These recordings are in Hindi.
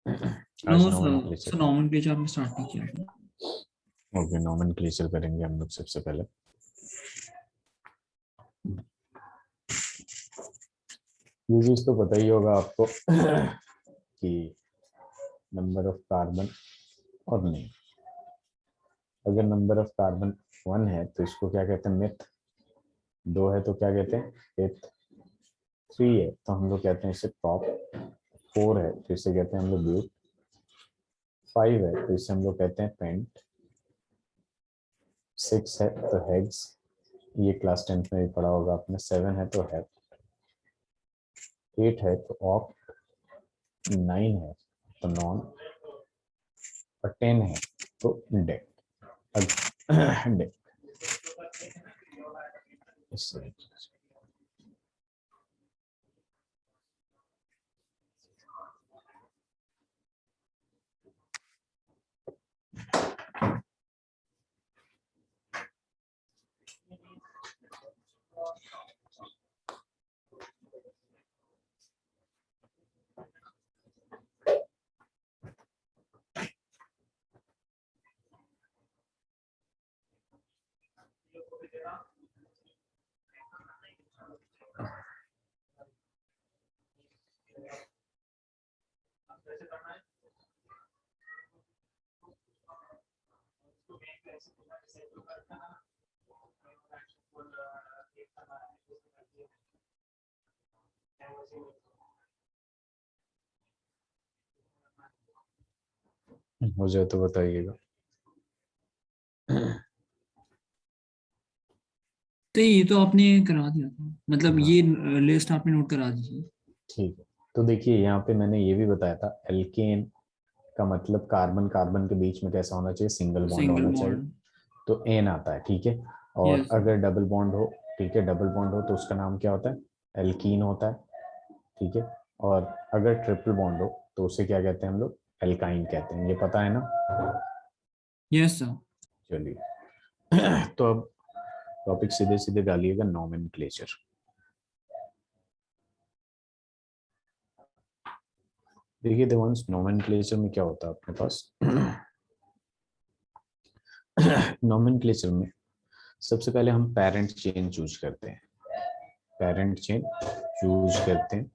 नो आज सर, नोमेनक्लेचर। सर नॉमेनक्लेचर आपने स्टार्ट नहीं किया था। ओके, नोमेनक्लेचर करेंगे हम लोग सबसे पहले। ये चीज तो पता ही होगा आपको कि नंबर ऑफ कार्बन और नहीं, अगर नंबर ऑफ कार्बन 1 है तो इसको क्या कहते हैं, मिथ। 2 है तो क्या कहते हैं, फिफ्थ। 3 है तो हम लोग कहते हैं इसे प्रॉप। 4 है तो इसे कहते हैं हम लोग ब्यूट। 5 है तो इसे हम लोग कहते हैं पेंट। 6 है तो हेक्स, ये क्लास 10th में भी पढ़ा होगा आपने। 7 है तो हेप। 8 है तो ऑक्ट। 9 है तो नॉन। और 10 है तो डेक। डेक इससे। हो जाए तो बताइएगा। तो ये तो आपने करा दिया था, मतलब हाँ ये लिस्ट आपने नोट करा दी। ठीक है। तो देखिए यहाँ पे मैंने ये भी बताया था, एल्केन का मतलब कार्बन कार्बन के बीच में कैसा होना चाहिए, सिंगल बॉन्ड सिंगल होना चाहिए। बॉन्ड। तो एन आता है, ठीक है। और यस। अगर डबल बॉन्ड हो, ठीक है, डबल बॉन्ड हो तो उसका नाम क्या होता है, एल्कीन होता है, ठीक है। और अगर ट्रिपल बॉन्ड हो तो उसे क्या कहते हैं हम लोग, एल्काइन कहते हैं, ये पता है ना। Yes sir. चलिए। तो अब टॉपिक सीधे सीधे डालिएगा, नोमेनक्लेचर। देखिए देवांश, नोमेनक्लेचर में क्या होता है अपने पास। नोमेनक्लेचर में सबसे पहले हम पेरेंट चेन चूज करते हैं, पेरेंट चेन चूज करते हैं।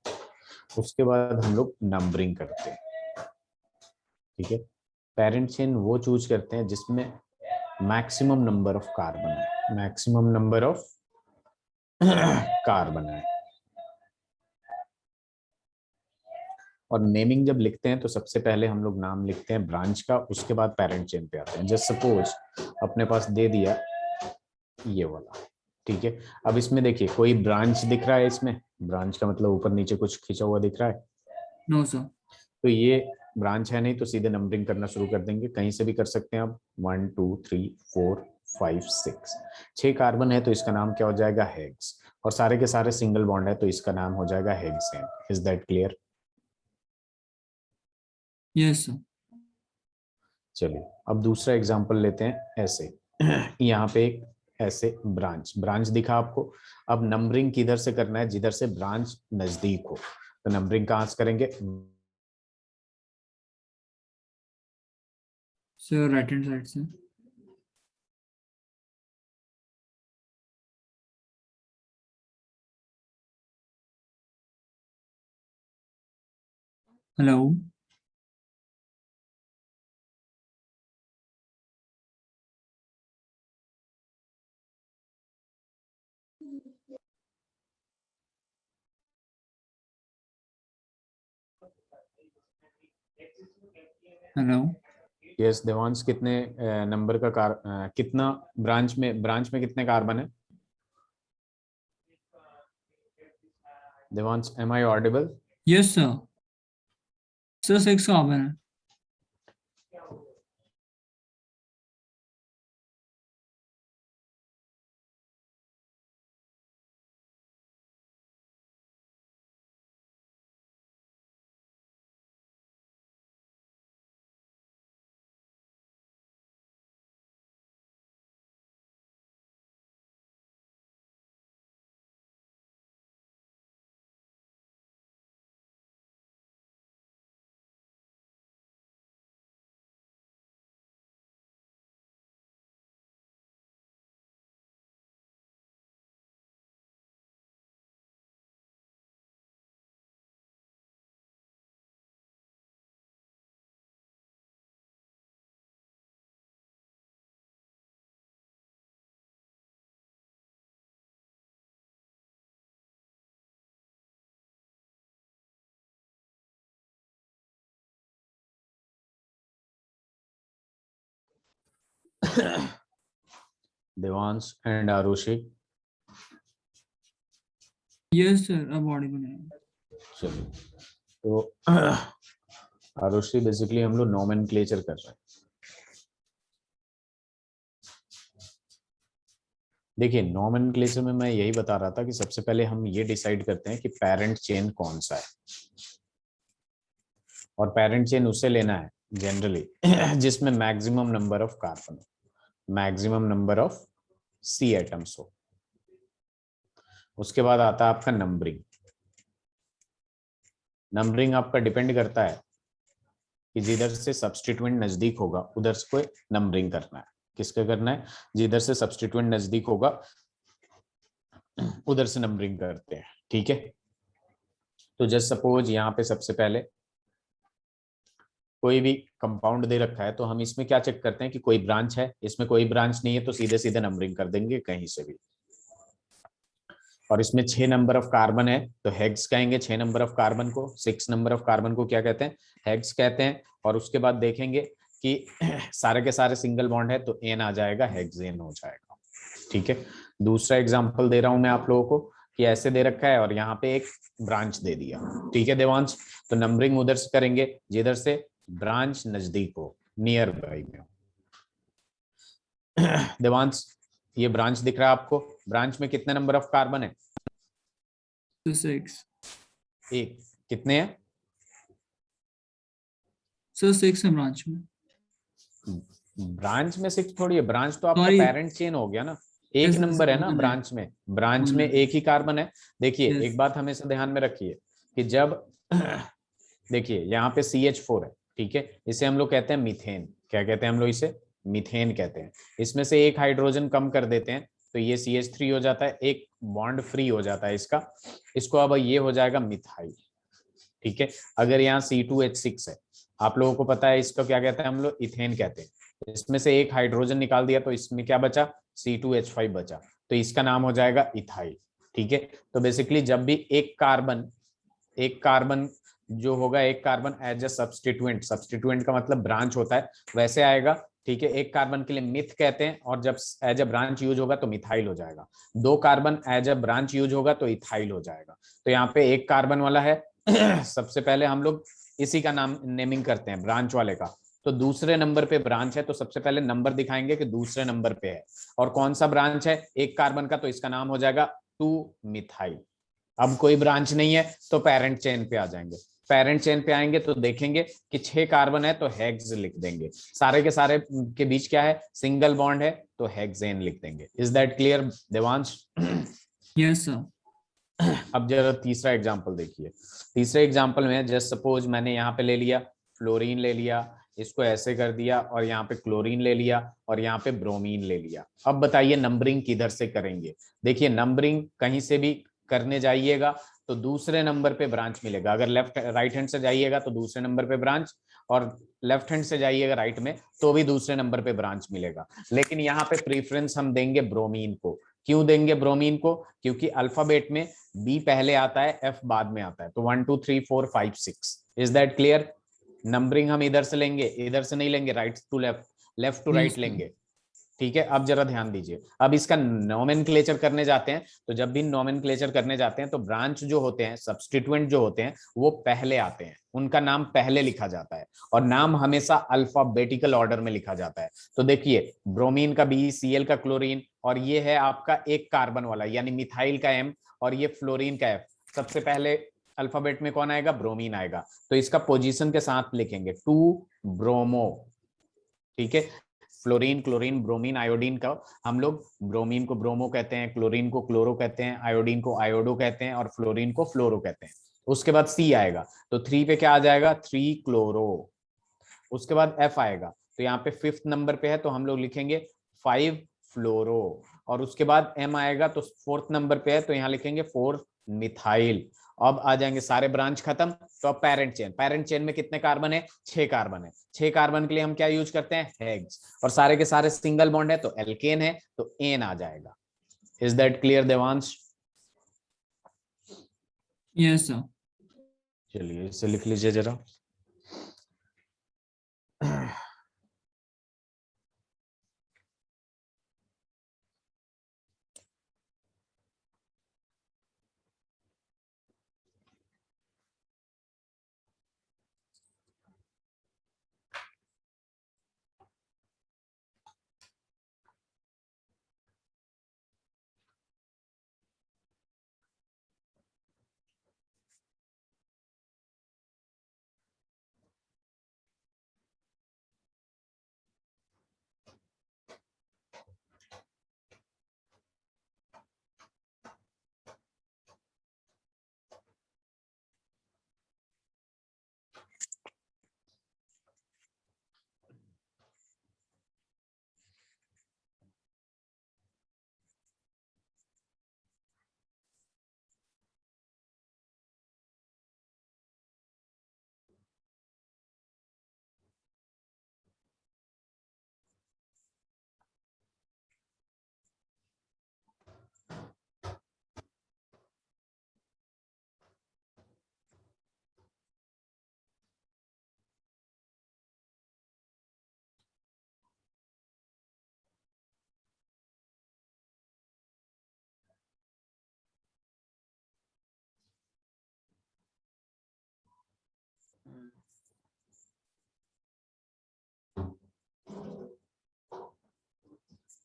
उसके बाद हम लोग नंबरिंग करते हैं, ठीक है। पेरेंट चेन वो चूज करते हैं जिसमें मैक्सिमम नंबर ऑफ कार्बन है, मैक्सिमम नंबर ऑफ कार्बन है। और नेमिंग जब लिखते हैं तो सबसे पहले हम लोग नाम लिखते हैं ब्रांच का, उसके बाद पेरेंट चेन पे आते हैं। जस्ट सपोज अपने पास दे दिया ये वाला, ठीक है। अब इसमें देखिए कोई ब्रांच दिख रहा है, इसमें ब्रांच का मतलब ऊपर नीचे कुछ खींचा हुआ दिख रहा है। No sir. तो ये ब्रांच है नहीं, तो सीधे नंबरिंग करना शुरू कर देंगे, कहीं से भी कर सकते हैं आप। 1 2 3 4 5 6, 6 कार्बन है तो इसका नाम क्या हो जाएगा, हेक्स। और सारे के सारे सिंगल बॉन्ड है तो इसका नाम हो जाएगा hexane. Is that clear. Yes sir. चलिए अब दूसरा एग्जांपल लेते हैं, ऐसे। यहाँ पे एक ऐसे ब्रांच ब्रांच दिखा आपको। अब नंबरिंग किधर से करना है, जिधर से ब्रांच नजदीक हो। तो नंबरिंग कहाँ से करेंगे, सर राइट हैंड साइड से। हेलो। हेलो। यस देवांश, कितने नंबर का कितना ब्रांच में कितने कार्बन है, Devansh, am I audible. Yes sir. Sir 6 carbon है। Devansh and Arushi. Yes sir, अब ऑडिबल है। चलिए, तो आरुषि बेसिकली हम लोग नोमेनक्लेचर कर रहे हैं। देखिए, नोमेनक्लेचर में मैं यही बता रहा था कि सबसे पहले हम ये डिसाइड करते हैं कि पेरेंट चेन कौन सा है, और पेरेंट चेन उसे लेना है जनरली जिसमें मैक्सिमम नंबर ऑफ कार्बन हो, maximum number of C atoms हो। उसके बाद आता है आपका नंबरिंग। नंबरिंग आपका डिपेंड करता है कि जिधर से सब्स्टिट्यूएंट नजदीक होगा उधर से कोई नंबरिंग करना है। किसका करना है? जिधर से सब्स्टिट्यूएंट नजदीक होगा उधर से नंबरिंग करते हैं। ठीक है, तो जस्ट सपोज यहाँ पे सबसे पहले कोई भी कंपाउंड दे रखा है, तो हम इसमें क्या चेक करते हैं कि कोई ब्रांच है। इसमें कोई ब्रांच नहीं है तो सीधे सीधे नंबरिंग कर देंगे कहीं से भी। और इसमें 6 नंबर ऑफ कार्बन है तो हेक्स कहेंगे 6 नंबर ऑफ कार्बन को। 6 नंबर ऑफ कार्बन को क्या कहते हैं? हेक्स कहते हैं। और उसके बाद देखेंगे कि सारे के सारे सिंगल बॉन्ड है तो एन आ जाएगा, हेक्सेन हो जाएगा। ठीक है, दूसरा एग्जांपल दे रहा हूं मैं आप लोगों को कि ऐसे दे रखा है और यहाँ पे एक ब्रांच दे दिया। ठीक है देवांश, तो नंबरिंग उधर से करेंगे जिधर से ब्रांच नजदीक हो, नियर बाई में हो। देवांश, ये ब्रांच दिख रहा है आपको? ब्रांच में कितने नंबर ऑफ कार्बन है? तो 6 एक। कितने हैं? सर, 6 है ब्रांच में। ब्रांच में 6 थोड़ी है, ब्रांच तो आपका सॉरी। पेरेंट चेन हो गया ना। एक यस नंबर है ना कॉमन है। ब्रांच में, ब्रांच कॉमन में है। एक ही कार्बन है। देखिए यस। एक बात हमेशा ध्यान में रखिए कि जब देखिए यहाँ पे CH4 है, ठीक है, इसे हम लोग कहते हैं मीथेन। क्या कहते हैं हम लोग इसे? मीथेन कहते हैं। इसमें से एक हाइड्रोजन कम कर देते हैं तो ये CH3 हो जाता है, एक बॉन्ड फ्री हो जाता है इसका। इसको अब ये हो जाएगा मिथाइल। ठीक है, अगर यहाँ C2H6 है, आप लोगों को पता है इसको क्या कहते हैं हम लोग? इथेन कहते हैं। इसमें से एक हाइड्रोजन निकाल दिया तो इसमें क्या बचा? C2H5 बचा, तो इसका नाम हो जाएगा इथाइल। ठीक है, तो बेसिकली जब भी एक कार्बन जो होगा, एक carbon as a substituent, substituent का मतलब ब्रांच होता है, वैसे आएगा। ठीक है, एक कार्बन के लिए मिथ कहते हैं और जब एज ए ब्रांच यूज होगा तो मिथाइल हो जाएगा। 2 carbon as a branch use होगा तो इथाइल हो जाएगा। तो यहाँ पे एक कार्बन वाला है सबसे पहले हम लोग इसी का नाम नेमिंग करते हैं, ब्रांच वाले का। तो दूसरे नंबर पे ब्रांच है तो सबसे पहले नंबर दिखाएंगे कि दूसरे नंबर पे है। और कौन सा ब्रांच है? एक कार्बन का, तो इसका नाम हो जाएगा 2 मिथाइल। अब कोई ब्रांच नहीं है तो पेरेंट चेन पे आ जाएंगे। पेरेंट चेन पे आएंगे तो देखेंगे कि 6 कार्बन है तो हेक्स लिख देंगे। सारे के सारे के बीच क्या है? सिंगल बॉन्ड है तो हेक्सेन लिख देंगे। Is that clear Devansh? Yes sir. अब जरा तीसरा एग्जांपल देखिए। तीसरे एग्जांपल में जस्ट सपोज मैंने यहाँ पे ले लिया फ्लोरीन, ले लिया, इसको ऐसे कर दिया, और यहाँ पे क्लोरीन ले लिया, और यहाँ पे ब्रोमीन ले लिया। अब बताइए नंबरिंग किधर से करेंगे? देखिए नंबरिंग कहीं से भी करने जाइएगा तो दूसरे नंबर पे ब्रांच मिलेगा। अगर लेफ्ट राइट हैंड से जाइएगा तो दूसरे नंबर पे ब्रांच, और लेफ्ट हैंड से जाइएगा राइट में तो भी दूसरे नंबर पे ब्रांच मिलेगा। लेकिन यहाँ पे प्रीफरेंस हम देंगे ब्रोमीन को। क्यों देंगे ब्रोमीन को? क्योंकि अल्फाबेट में बी पहले आता है, एफ बाद में आता है। तो 1 2 3 4 5 6। Is that clear? नंबरिंग हम इधर से लेंगे, इधर से नहीं लेंगे, right to left, left to yes right sir. लेंगे। ठीक है, अब जरा ध्यान दीजिए। अब इसका नोमेनक्लेचर करने जाते हैं तो जब भी नोमेनक्लेचर करने जाते हैं तो ब्रांच जो होते हैं, सब्स्टिट्यूएंट जो होते हैं, वो पहले आते हैं, उनका नाम पहले लिखा जाता है। और नाम हमेशा अल्फाबेटिकल ऑर्डर में लिखा जाता है। तो देखिए ब्रोमीन का बी, Cl का क्लोरीन, और ये है आपका एक कार्बन वाला यानी मिथाइल का एम, और ये फ्लोरीन का एफ। सबसे पहले अल्फाबेट में कौन आएगा? ब्रोमीन आएगा। तो इसका पोजीशन के साथ लिखेंगे 2 ब्रोमो। ठीक है, फ्लोरीन, क्लोरीन, ब्रोमीन, आयोडीन का हम लोग ब्रोमीन को ब्रोमो कहते हैं, क्लोरीन को क्लोरो कहते हैं, आयोडीन को आयोडो कहते हैं, और फ्लोरीन को फ्लोरो कहते हैं। उसके बाद सी आएगा तो 3 पे क्या आ जाएगा? 3 क्लोरो। उसके बाद एफ आएगा तो यहाँ पे 5th नंबर पे है तो हम लोग लिखेंगे 5 फ्लोरो। और उसके बाद एम आएगा तो 4th नंबर पे है तो यहाँ लिखेंगे 4 मिथाइल। अब आ जाएंगे सारे ब्रांच खत्म। तो अब पेरेंट चेन, पेरेंट चेन में कितने कार्बन है? 6 कार्बन है। 6 कार्बन के लिए हम क्या यूज करते हैं? हेक्स। और सारे के सारे सिंगल बॉन्ड है तो एल्केन है तो एन आ जाएगा। Is that clear Devansh? Yes sir. चलिए इसे लिख लीजिए जरा।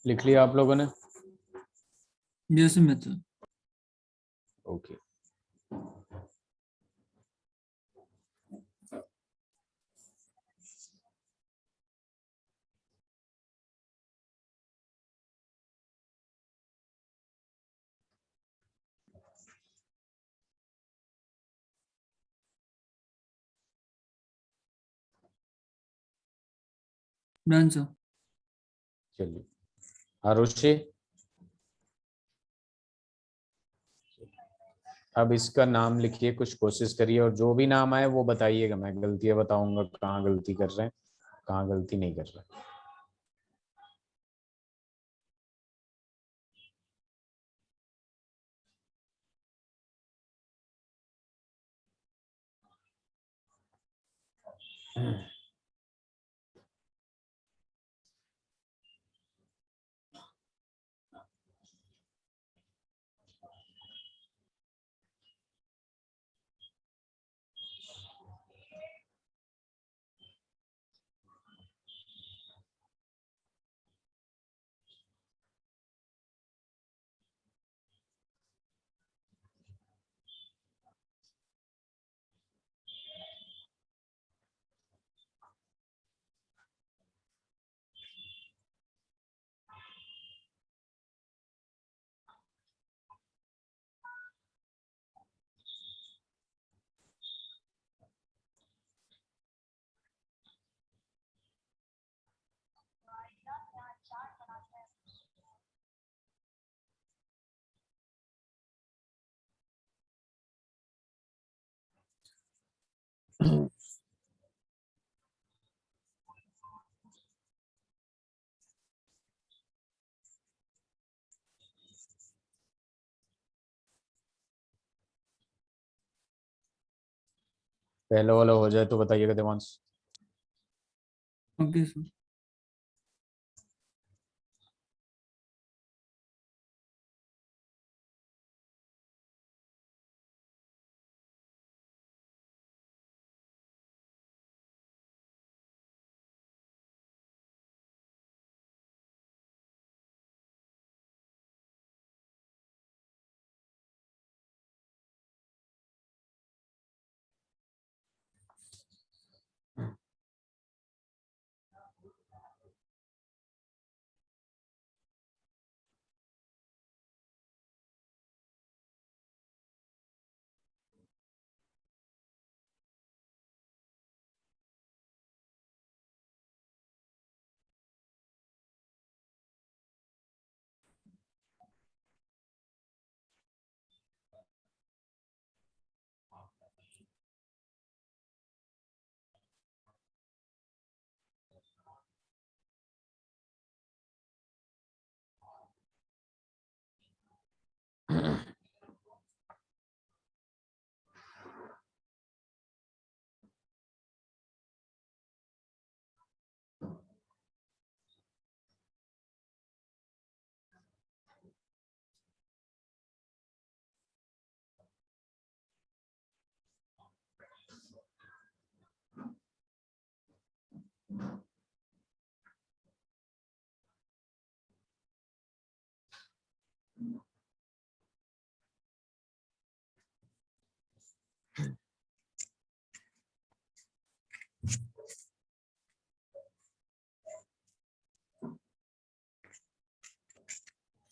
लिख लिया आप लोगों ने? जैसे मेथड ओके। Done sir. चलिए आरुषि, अब इसका नाम लिखिए, कुछ कोशिश करिए और जो भी नाम आए वो बताइएगा, मैं गलतियां बताऊंगा कहाँ गलती कर रहे हैं, कहाँ गलती नहीं कर रहे। पहले वाला हो जाए तो बताइएगा देवांश। Okay sir.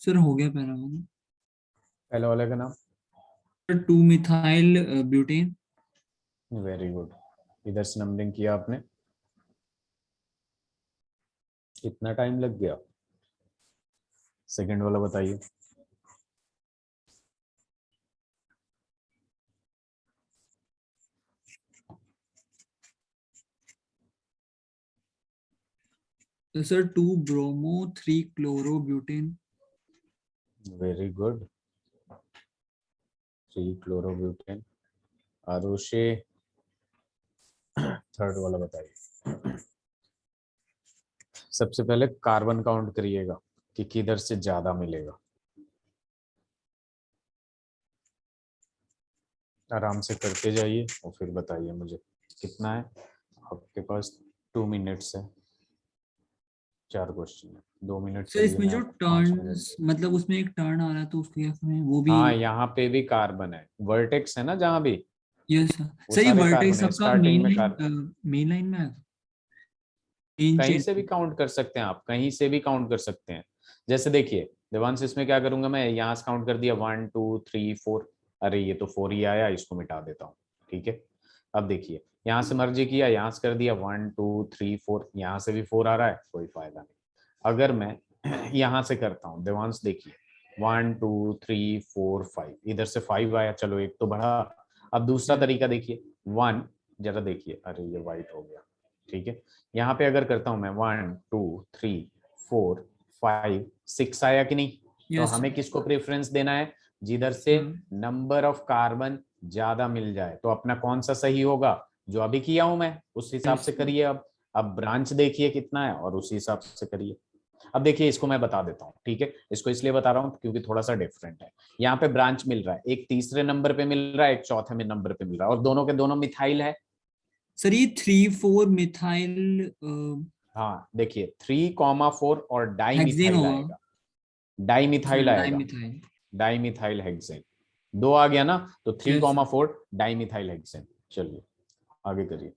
सर हो गया पहला वाला। पहले वाले का नाम? 2 मिथाइल ब्यूटेन। Very good. इधर से नंबरिंग किया आपने, कितना टाइम लग गया? सेकंड वाला बताइए। Sir 2 bromo 3 chloro butane. Very good. 3 chlorobutane. Aarushi, third वाला बताइए। सबसे पहले कार्बन काउंट करिएगा कि किधर से ज्यादा मिलेगा, आराम से करते जाइए और फिर बताइए मुझे कितना है आपके पास। 2 मिनट्स है, 4 क्वेश्चन है, 2 मिनट सर के लिए इसमें मैं जो आपको 5 मिनट टर्न्स मतलब उसमें एक टर्न आ रहा है तो उसको क्या करें वो भी। हाँ, यहाँ पे भी कार्बन है, वर्टेक्स है ना जहाँ भी, यस सर। वो सर ये सारे वर्टेक्स कार्बन है आपका स्टार्टिंग में कार्बन। मेन लाइन में आएगा, मेन कहीं चेन से भी में। काउंट कर सकते हैं आप, कहीं से भी काउंट कर सकते हैं। जैसे देखिए देवांश, इसमें क्या करूंगा मैं, यहाँ से काउंट कर दिया 1 2 3 4, अरे ये तो 4 ही आया, इसको मिटा देता हूँ। ठीक है, अब देखिए यहाँ से मर्जी किया, यहाँ से कर दिया 1 2 3 4, यहाँ से भी 4 आ रहा है, कोई फायदा नहीं। अगर मैं यहाँ से करता हूँ देवांश, देखिए 1 2 3 4 5, इधर से 5 आया, चलो एक तो बढ़ा। अब दूसरा Yes. तरीका देखिए 1, जरा देखिए, अरे ये वाइट हो गया। ठीक है, यहाँ पे अगर करता हूं मैं 1 2 3 4 5 6 आया कि नहीं, तो Yes, sir. हमें किसको प्रेफरेंस देना है, जिधर से हाँ, नंबर ऑफ कार्बन ज्यादा मिल जाए। तो अपना कौन सा सही होगा, जो अभी किया हूं मैं उस हिसाब yes, से sir. करिए। अब ब्रांच देखिए कितना है और उसी हिसाब से करिए। अब देखिए इसको मैं बता देता हूँ, ठीक है, इसको इसलिए बता रहा हूँ क्योंकि थोड़ा सा डिफरेंट है। यहाँ पे ब्रांच मिल रहा है, एक तीसरे नंबर पे मिल रहा है, एक चौथे में नंबर पे मिल रहा है, और दोनों के दोनों मिथाइल है। सर ये 3 4 मिथाइल हाँ देखिए 3,4 और डाई हेक्सेन मिथाइल होगा। आएगा, डाई अच्छा मिथाइल आएगा, डाइमिथाइल। Di methyl hexane. दो आ गया ना, तो three yes comma sir. Four di methyl hexane. चलिए आगे करिए।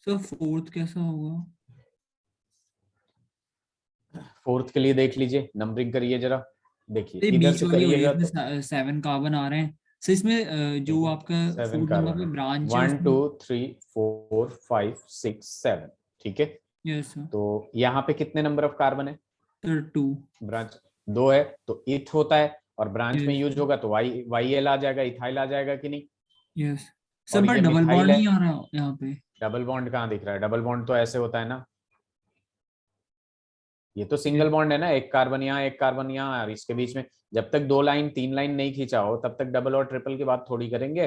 सर फोर्थ कैसा होगा? फोर्थ के लिए देख लीजिए, नंबरिंग करिए जरा, देखिए ये इधर बीच से वाली हो रही है, करिएगा तो इसमें 7 कार्बन आ रहे हैं। सर इसमें ठीक जो है, आपका 7 फोर्थ नंबर कार्बन पे है, ब्रांच है 1 2 उसमें। 3 4 5 6 7। ठीक है, यस सर। तो यहाँ पे कितने नंबर ऑफ कार्बन है, सर 2। ब्रांच दो है, तो इथ होता है, और ब्रांच में यस यूज होगा तो वाई एल आ जाएगा, इथाइल आ जाएगा कि नहीं। यस। सर और पर ये डबल मिथाइल बॉन्ड है, नहीं आ रहा यहाँ पे। डबल बॉन्ड कहाँ दिख रहा है, डबल बॉन्ड तो ऐसे होता है ना, ये तो यस सिंगल बॉन्ड है ना, एक कार्बन यहाँ एक कार्बन यहाँ, और इसके बीच में जब तक 2 लाइन 3 लाइन नहीं खींचा हो तब तक डबल और ट्रिपल की बात थोड़ी करेंगे।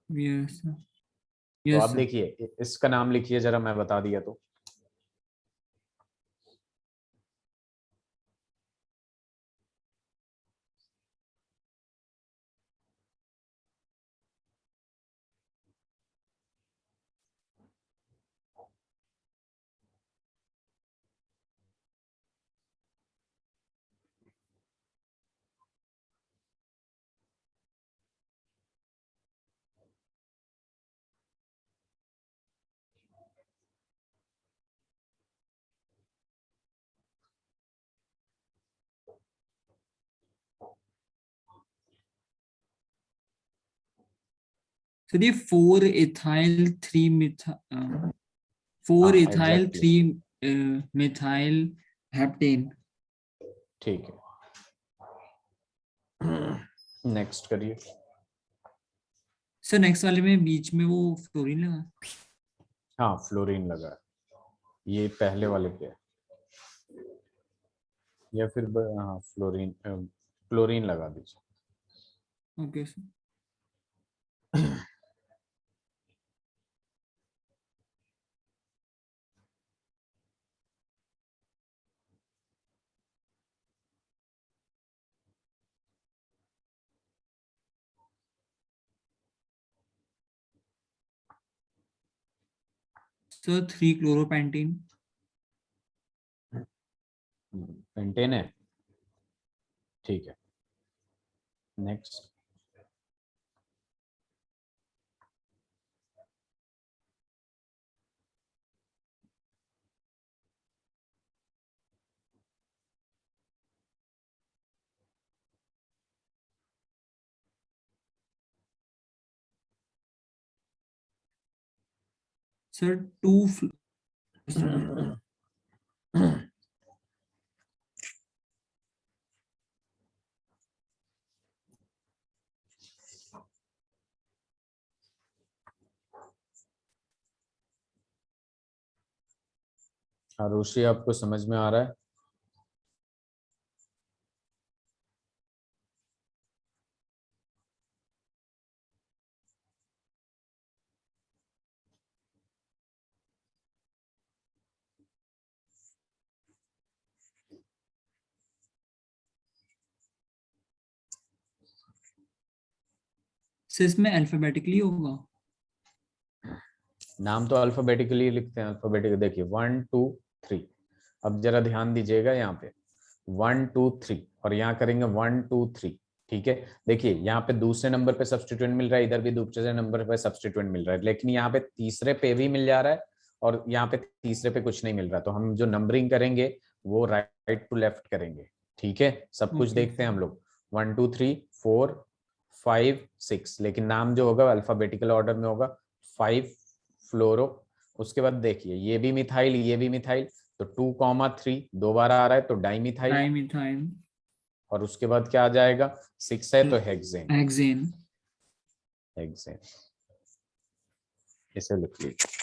Yes sir. तो यस अब सर। देखिए इसका नाम लिखिए जरा, मैं बता दिया तो। सर ये 4 हाँ इथाइल एग्जैक्टली, 3 मिथाइल हेप्टेन। ठीक है। नेक्स्ट करिए। सर नेक्स्ट वाले में बीच में वो फ्लोरीन लगा। हाँ फ्लोरीन लगा है, ये पहले वाले पे है, या फिर हाँ फ्लोरीन, क्लोरीन लगा दीजिए। Okay sir. सर 3 क्लोरोपेंटीन। पेंटेन है, ठीक है। नेक्स्ट। सर 2 आरुषि, आपको समझ में आ रहा है? सर इसमें अल्फाबेटिकली होगा। नाम तो अल्फाबेटिकली लिखते हैं, अल्फाबेटिकली। देखिए 1 2 3। अब जरा ध्यान दीजिएगा यहाँ पे 1 2 3, और यहाँ करेंगे 1 2 3। ठीक है, देखिए यहाँ पे दूसरे नंबर पे सब्स्टिट्यूएंट मिल रहा है, इधर भी दूसरे नंबर पे सब्स्टिट्यूएंट मिल रहा है, लेकिन यहाँ पे तीसरे पे भी मिल जा रहा है और यहाँ पे तीसरे पे कुछ नहीं मिल रहा। तो हम जो नंबरिंग करेंगे वो राइट टू लेफ्ट करेंगे। ठीक है, सब कुछ ओके। देखते हैं हम लोग। 1 2 3 4 5 6, लेकिन नाम जो होगा अल्फाबेटिकल ऑर्डर में होगा। 5 फ्लोरो। उसके बाद देखिए ये भी मिथाइल, ये भी मिथाइल, तो 2 3 दो बार आ रहा है तो डाइमिथाइल। डाइमिथाइल। और उसके बाद क्या आ जाएगा? 6 है तो हेक्सेन। हेक्सेन। हेक्सेन, इसे लिख लीजिए।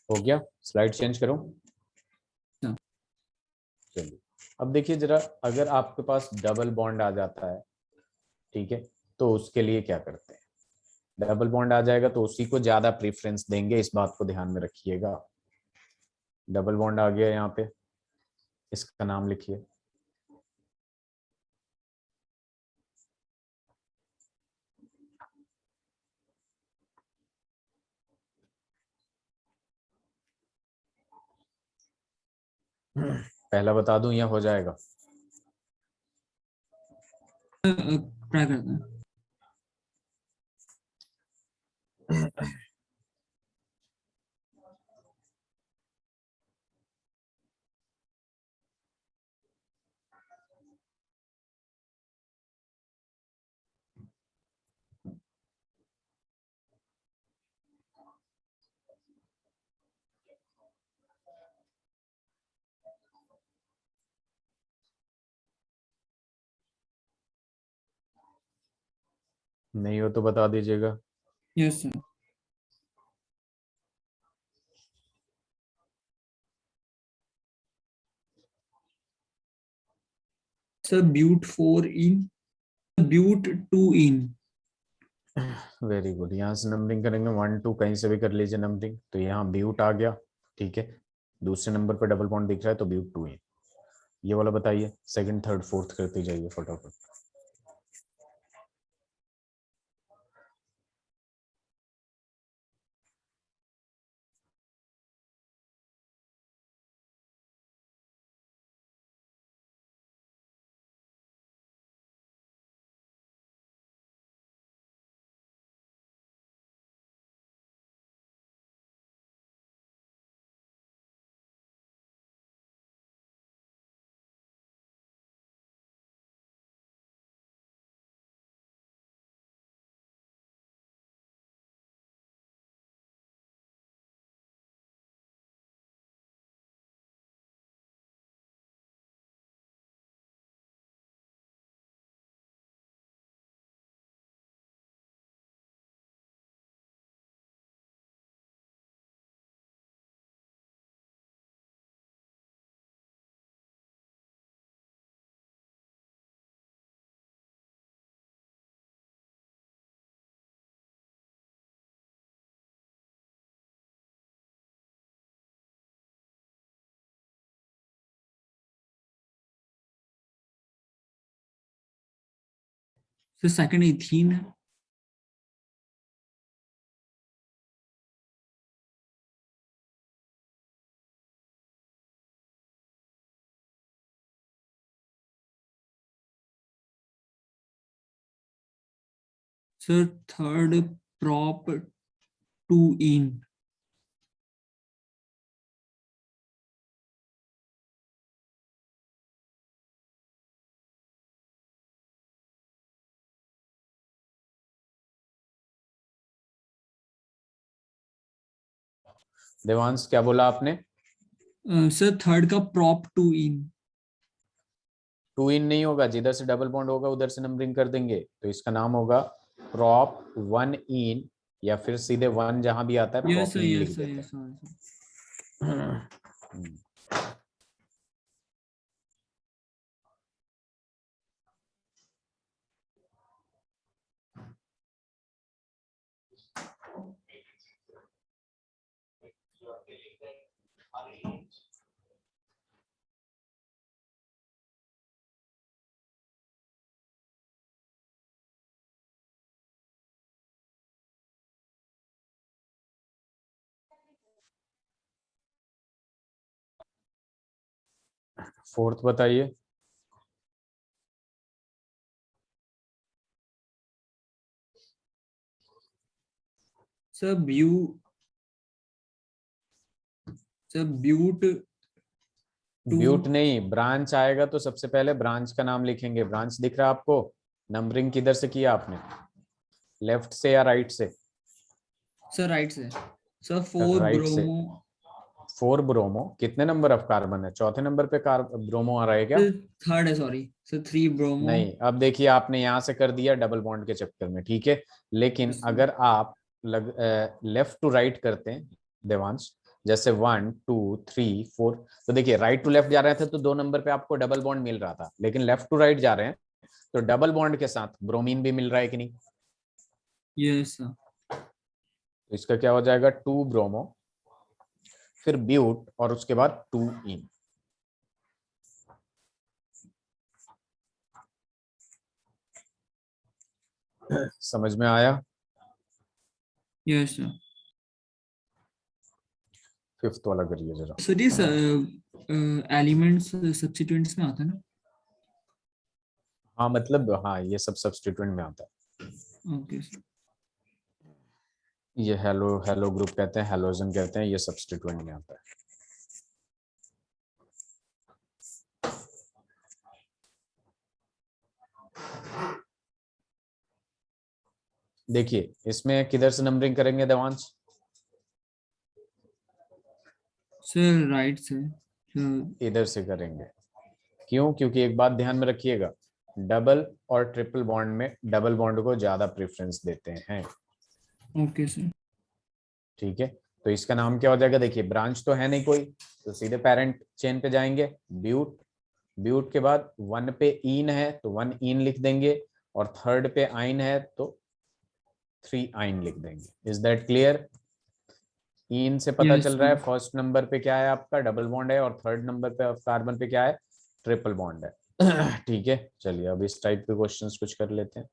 हो गया? स्लाइड चेंज करो। चलिए, अब देखिए जरा, अगर आपके पास डबल बॉन्ड आ जाता है, ठीक है, तो उसके लिए क्या करते हैं? डबल बॉन्ड आ जाएगा तो उसी को ज्यादा प्रेफरेंस देंगे, इस बात को ध्यान में रखिएगा। डबल बॉन्ड आ गया यहाँ पे, इसका नाम लिखिए। पहला बता दूं या हो जाएगा? ट्राई करते हैं। नहीं हो तो बता दीजिएगा। Yes sir. Sir but 4 ene, but 2 ene. Very good, यहाँ से नंबरिंग करेंगे 1 2, कहीं से भी कर लीजिए नंबरिंग। तो यहाँ ब्यूट आ गया, ठीक है। दूसरे नंबर पर डबल बॉन्ड दिख रहा है तो ब्यूट 2 है। ये वाला बताइए, सेकंड थर्ड फोर्थ करते जाइए फटाफट। सर सेकंड इथीन है। सर थर्ड प्रॉप टू इन। देवांश क्या बोला आपने? सर थर्ड का प्रॉप टू इन। टू इन नहीं होगा, जिधर से डबल बॉन्ड होगा उधर से नंबरिंग कर देंगे, तो इसका नाम होगा प्रॉप वन इन, या फिर सीधे वन जहां भी आता है yes prop sir, ene yes लिख सर, देते यस सर। हैं। फोर्थ बताइए। सर ब्यू, सर ब्यूट टू। ब्यूट नहीं, ब्रांच आएगा तो सबसे पहले ब्रांच का नाम लिखेंगे। ब्रांच दिख रहा है आपको? नंबरिंग किधर से किया आपने, लेफ्ट से या राइट से? सर राइट से। सर फोर राइट से। ब्रोमो। फोर ब्रोमो, कितने नंबर ऑफ कार्बन है? चौथे नंबर पे ब्रोमो आ रहा है क्या? सर थर्ड है, सॉरी सर, थ्री ब्रोमो। नहीं, अब देखिए आपने यहां से कर दिया डबल बॉन्ड के चक्कर में, ठीक है। लेकिन यस अगर आप लेफ्ट टू राइट करते हैं देवांश, जैसे 1 2 3 4, तो देखिए राइट टू लेफ्ट जा रहे थे तो 2 नंबर पे आपको डबल बॉन्ड मिल रहा था, लेकिन लेफ्ट टू राइट जा रहे हैं तो डबल बॉन्ड के साथ ब्रोमीन भी मिल रहा है कि नहीं? Yes sir. तो इसका क्या हो जाएगा, 2 ब्रोमो, फिर ब्यूट, और उसके बाद 2 इन। समझ में आया? Yes sir. फिफ्थ वाला करिए जरा। सर ये एलिमेंट्स सब्स्टिट्यूएंट्स में आता है ना? हाँ मतलब, हाँ ये सब सब्स्टिट्यूएंट में आता है। Okay sir. ये हेलो हेलो ग्रुप कहते हैं, हेलोजन कहते हैं, ये सब्स्टिट्यूएंट में आता है। देखिए इसमें किधर से नंबरिंग करेंगे देवांश? सर राइट से सर। इधर से करेंगे। क्यों? क्योंकि एक बात ध्यान में रखिएगा, डबल और ट्रिपल बॉन्ड में डबल बॉन्ड को ज्यादा प्रेफरेंस देते हैं, ओके सर। ठीक है। तो इसका नाम क्या हो जाएगा, देखिए ब्रांच तो है नहीं कोई, तो सीधे पेरेंट चेन पे जाएंगे, ब्यूट। ब्यूट के बाद 1 पे इन है तो 1 इन लिख देंगे, और थर्ड पे आइन है तो 3 आइन लिख देंगे। Is that clear? इन से पता यस चल रहा है सर। फर्स्ट नंबर पे क्या है आपका, डबल बॉन्ड है, और थर्ड नंबर पे कार्बन पे क्या है, ट्रिपल बॉन्ड है। ठीक है, चलिए अब इस टाइप के क्वेश्चंस कुछ कर लेते हैं।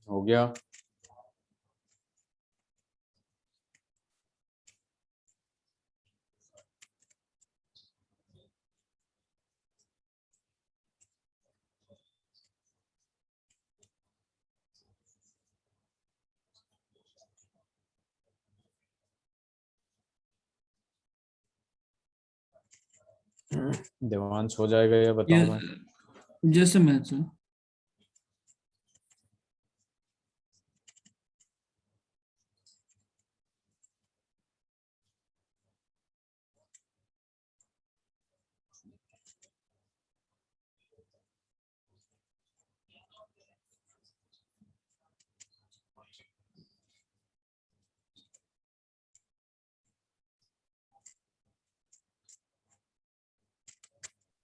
हो गया। देवांश हो जाएगा या बताऊं मैं? जैसे मैच है।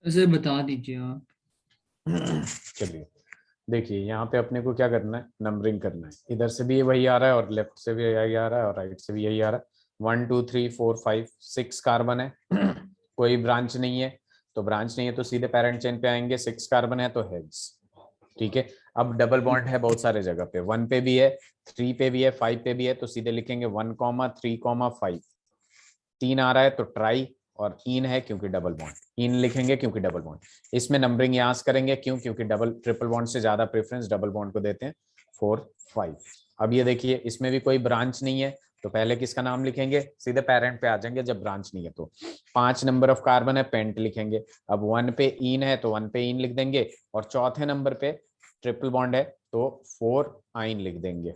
ऐसे बता दीजिए आप। चलिए देखिए, यहाँ पे अपने को क्या करना है, नंबरिंग करना है। इधर से भी ये वही आ रहा है और लेफ्ट से भी यही आ रहा है और राइट से भी यही आ रहा है। 1 2 3 4 5 6 कार्बन है। कोई ब्रांच नहीं है, तो ब्रांच नहीं है तो सीधे पेरेंट चेन पे आएंगे। 6 कार्बन है तो हेड्स। ठीक है। अब डबल बॉन्ड है बहुत सारे जगह पे, 1 पे भी है, 3 पे भी है, 5 पे भी है, तो सीधे लिखेंगे 1 3 5। 3 आ रहा है तो ट्राई, और इन है क्योंकि डबल बॉन्ड, इन लिखेंगे क्योंकि डबल बॉन्ड। इसमें नंबरिंग यहाँ से करेंगे, क्यों? क्योंकि डबल ट्रिपल बॉन्ड से ज्यादा प्रेफरेंस डबल बॉन्ड को देते हैं। 4 5। अब ये देखिए, इसमें भी कोई ब्रांच नहीं है, तो पहले किसका नाम लिखेंगे? सीधे पेरेंट पे आ जाएंगे जब ब्रांच नहीं है तो। 5 नंबर ऑफ कार्बन है, पेंट लिखेंगे। अब 1 पे इन है तो 1 पे इन लिख देंगे, और चौथे नंबर पे ट्रिपल बॉन्ड है तो 4 आइन लिख देंगे।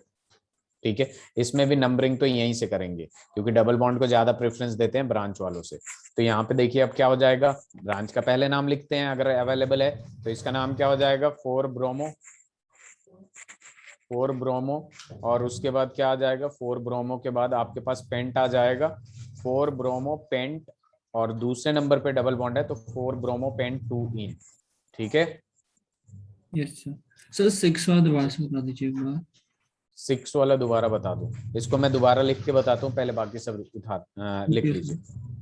ठीक है। इसमें भी नंबरिंग तो यहीं से करेंगे, क्योंकि डबल बॉन्ड को ज्यादा प्रेफरेंस देते हैं ब्रांच वालों से। तो यहाँ पे देखिए अब क्या हो जाएगा, ब्रांच का पहले नाम लिखते हैं अगर अवेलेबल है, तो इसका नाम क्या हो जाएगा? 4 ब्रोमो। 4 ब्रोमो। और उसके बाद क्या आ जाएगा? 4 ब्रोमो के बाद आपके पास पेंट आ जाएगा, 4 ब्रोमो पेंट। और दूसरे नंबर पे डबल बॉन्ड है तो 4 ब्रोमो पेंट 2 इन। ठीक है। Yes sir. सर 6 वाला दोबारा से बता दीजिए एक बार। 6 वाला दोबारा बता दूं? इसको मैं दोबारा लिख के बताता हूँ, पहले बाकी सब लिख ओके लीजिए। सर।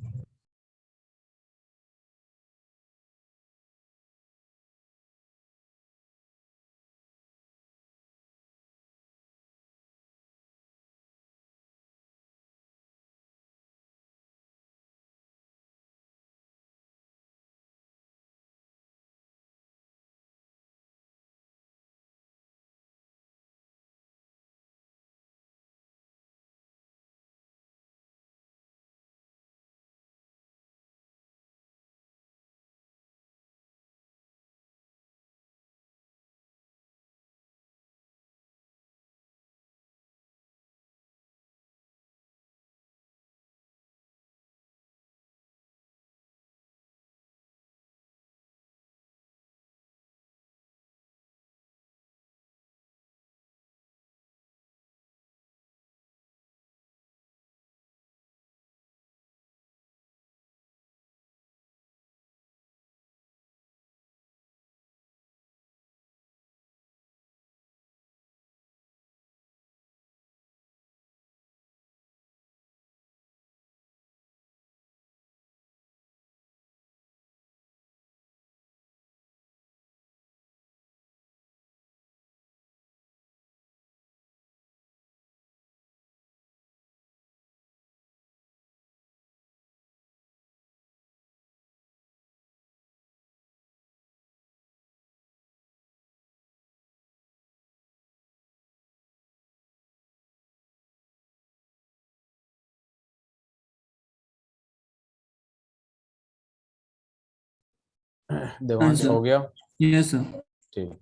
देवांश आंसर। हो गया? Yes sir. ठीक।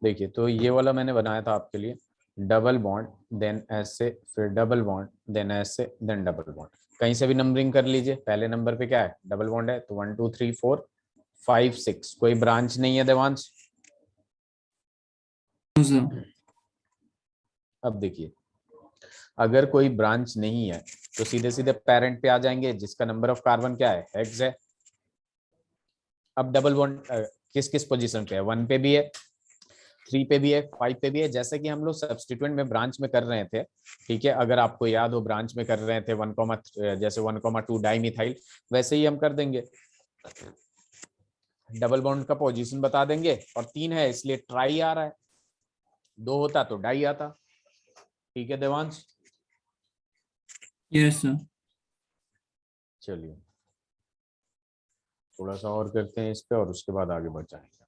देखिए, तो ये वाला मैंने बनाया था आपके लिए, डबल बॉन्ड देन ऐसे, फिर डबल बॉन्ड देन ऐसे, देन डबल बॉन्ड। कहीं से भी नंबरिंग कर लीजिए। पहले नंबर पे क्या है? डबल बॉन्ड है, तो 1 2 3 4 5 6। कोई ब्रांच नहीं है देवांश। No sir. अब देखिए, अगर कोई ब्रांच नहीं है तो सीधे सीधे पेरेंट पे आ जाएंगे, जिसका नंबर ऑफ कार्बन क्या है? हेक्स है। अब डबल बॉन्ड किस किस पोजीशन पे है? 1 पे भी है, 3 पे भी है, 5 पे भी है, जैसे कि हम लोग सब्स्टिट्यूएंट में ब्रांच में कर रहे थे, ठीक है, अगर आपको याद हो ब्रांच में कर रहे थे 1, जैसे 1,2 डाइमिथाइल, वैसे ही हम कर देंगे। डबल बॉन्ड का पोजीशन बता देंगे, और 3 है इसलिए ट्राई आ रहा है, 2 होता तो डाई आता। ठीक है देवांश, यस सर। चलिए थोड़ा सा और करते हैं इस पे, और उसके बाद आगे बढ़ जाएंगे।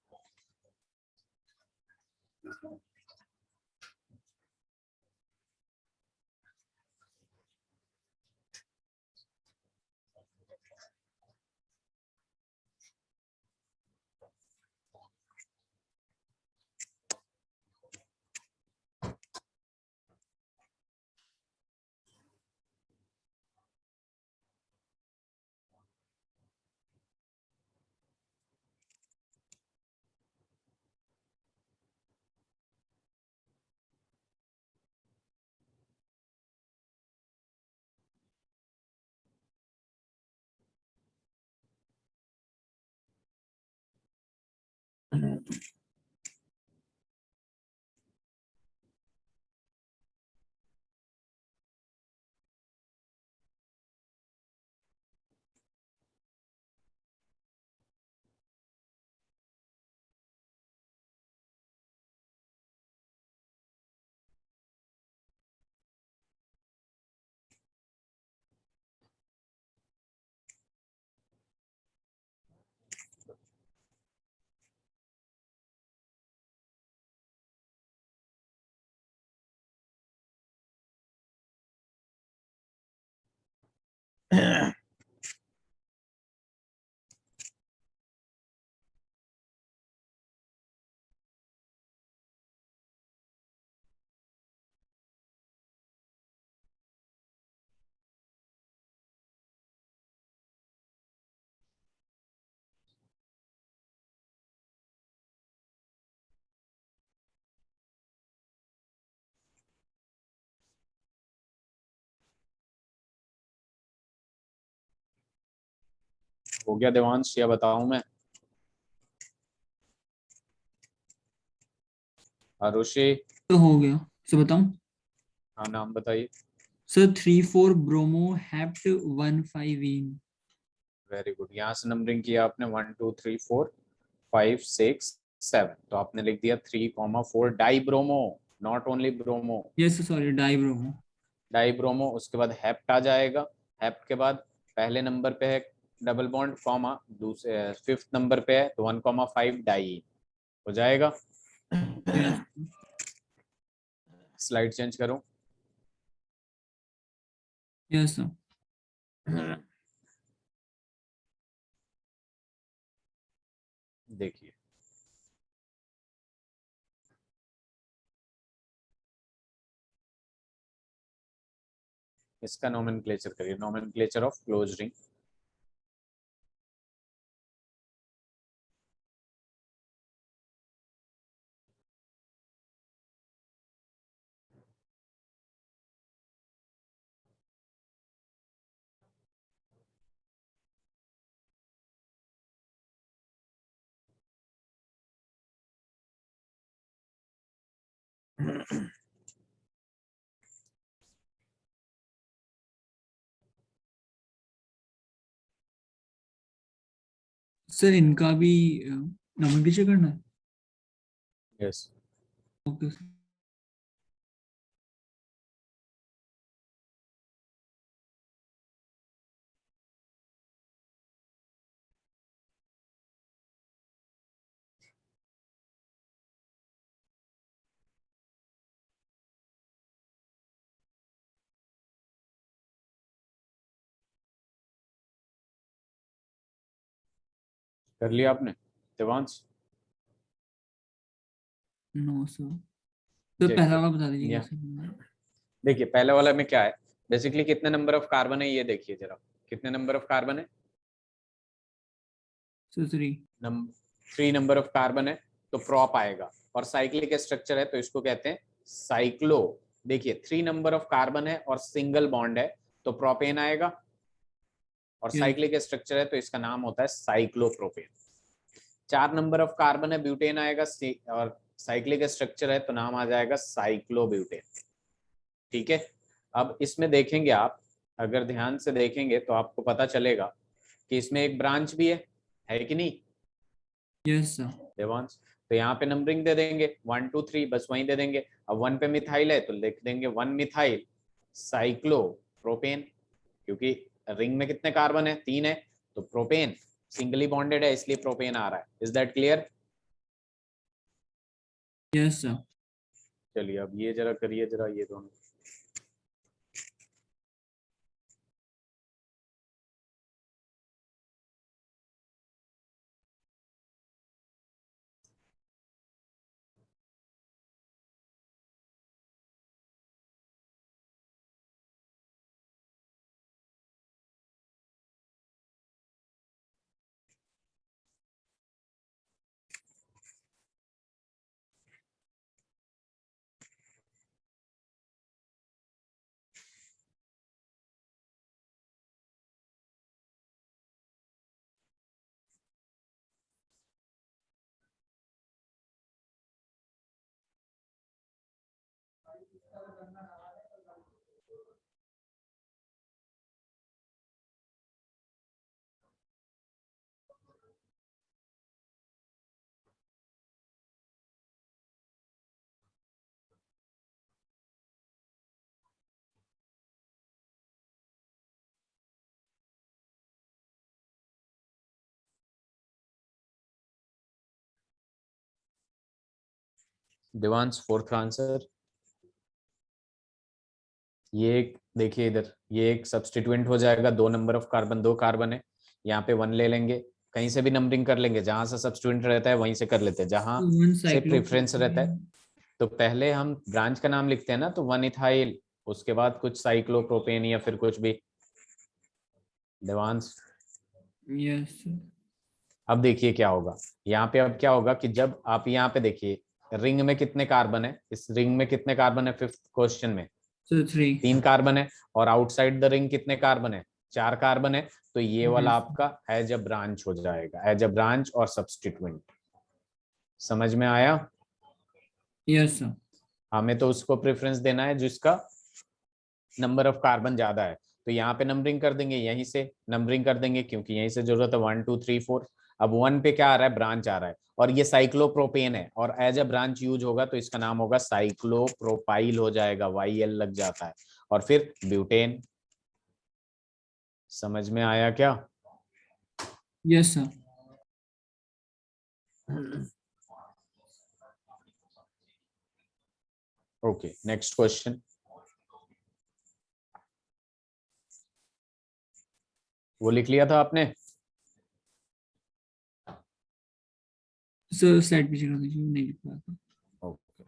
हो गया देवांश या बताऊं मैं? आरुषि, तो हो गया सर, बताऊं? हाँ नाम बताइए। Sir 3,4 bromo hept 1,5 very good, यहाँ से नंबरिंग किया आपने 1 2 3 4 5 6 7, तो आपने लिख दिया 3,4 die bromo, not only bromo, yes sorry, die bromo. Die bromo. उसके बाद हेप्ट आ जाएगा, हेप्ट के बाद पहले नंबर पे है डबल बॉन्ड कॉमा, दूसरे 5th नंबर पे है तो 1,5 डाई हो जाएगा। यस। स्लाइड चेंज करूं? Yes sir. देखिए इसका नोमेनक्लेचर करिए, nomenclature of close ring. Sir इनका भी नोमेनक्लेचर करना है? Yes, okay sir. कर लिया आपने देवांश? No sir. तो पहला देखिए वाला बता दीजिए या कैसे करना है। देखिए पहले वाला में क्या है, बेसिकली कितने नंबर ऑफ कार्बन है ये देखिए जरा, कितने नंबर ऑफ कार्बन है? सर 3। 3 नंबर ऑफ कार्बन है तो प्रॉप आएगा, और साइक्लिक स्ट्रक्चर है तो इसको कहते हैं साइक्लो। देखिए 3 नंबर ऑफ कार्बन है और सिंगल बॉन्ड है तो प्रोपेन आएगा, और यस। साइक्लिक स्ट्रक्चर है तो इसका नाम होता है साइक्लोप्रोपेन। 4 नंबर ऑफ कार्बन है, ब्यूटेन आएगा, और साइक्लिक स्ट्रक्चर है तो नाम आ जाएगा साइक्लोब्यूटेन। ठीक है, अब इसमें देखेंगे आप, अगर ध्यान से देखेंगे तो आपको पता चलेगा कि इसमें एक ब्रांच भी है कि नहीं यस सर। देवांश? तो यहाँ पे नंबरिंग दे देंगे 1 2 3, बस वहीं दे देंगे। अब 1 पे मिथाइल है तो लिख देंगे 1 मिथाइल साइक्लोप्रोपेन, क्योंकि रिंग में कितने कार्बन है? 3 है, तो प्रोपेन सिंगली बॉन्डेड है इसलिए प्रोपेन आ रहा है। Is that clear? Yes sir. चलिए अब ये जरा करिए जरा, ये दोनों। Devansh fourth answer. ये एक देखिए इधर, ये एक सब्स्टिट्यूएंट हो जाएगा, 2 नंबर ऑफ कार्बन, 2 कार्बन है, यहाँ पे 1 ले लेंगे, कहीं से भी नंबरिंग कर लेंगे, जहां से सब्स्टिट्यूएंट रहता है वहीं से कर लेते हैं, जहां तो 1 से प्रेफरेंस रहता है। साइक्लोप्रोपेन। तो पहले हम ब्रांच का नाम लिखते हैं ना, तो 1 इथाइल, उसके बाद कुछ साइक्लोप्रोपेन या फिर कुछ भी। Devansh yes sir. अब देखिए क्या होगा यहाँ पे, अब क्या होगा कि जब आप यहाँ पे देखिए रिंग में कितने कार्बन है, इस रिंग में कितने कार्बन है फिफ्थ क्वेश्चन में? सर 3। 3 कार्बन है, और आउटसाइड द रिंग कितने कार्बन है? 4 कार्बन है। तो ये वाला यस आपका एज अ ब्रांच हो जाएगा, एज अ ब्रांच और सब्स्टिट्यूएंट। समझ में आया? Yes sir. हमें तो उसको प्रेफरेंस देना है जिसका नंबर ऑफ कार्बन ज्यादा है, तो यहाँ पे नंबरिंग कर देंगे, यहीं से नंबरिंग कर देंगे क्योंकि यहीं से जरूरत है 1 2 3 4। अब 1 पे क्या आ रहा है? ब्रांच आ रहा है, और ये साइक्लोप्रोपेन है, और एज अ ब्रांच यूज होगा तो इसका नाम होगा साइक्लोप्रोपाइल हो जाएगा, YL लग जाता है, और फिर ब्यूटेन। समझ में आया क्या? Yes sir. Okay, next question. वो लिख लिया था आपने? सर साइड पे चढ़ा दीजिए, नहीं लिख पाया था। ओके,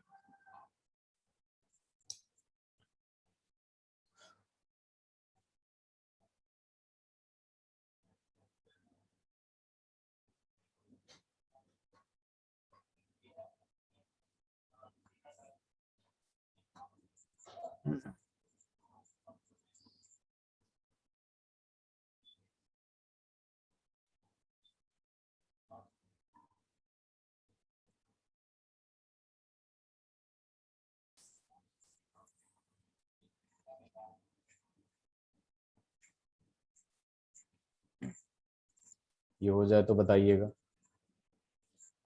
ये हो जाए तो बताइएगा।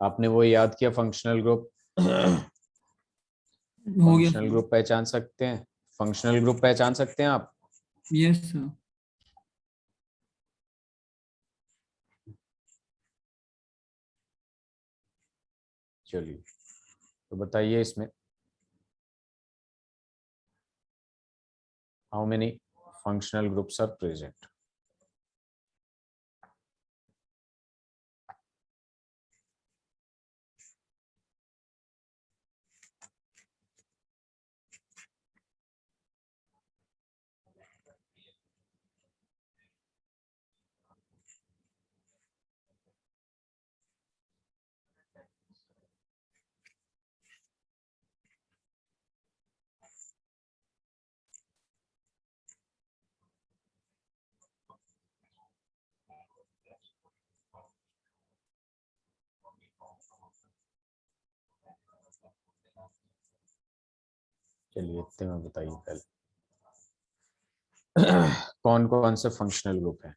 आपने वो याद किया फंक्शनल ग्रुप? हो गया फंक्शनल सर। ग्रुप पहचान सकते हैं? फंक्शनल ग्रुप पहचान सकते हैं आप? Yes sir. चलिए, तो बताइए इसमें how many functional groups are present? चलिए इतने में बताइए पहले कौन कौन से फंक्शनल ग्रुप है।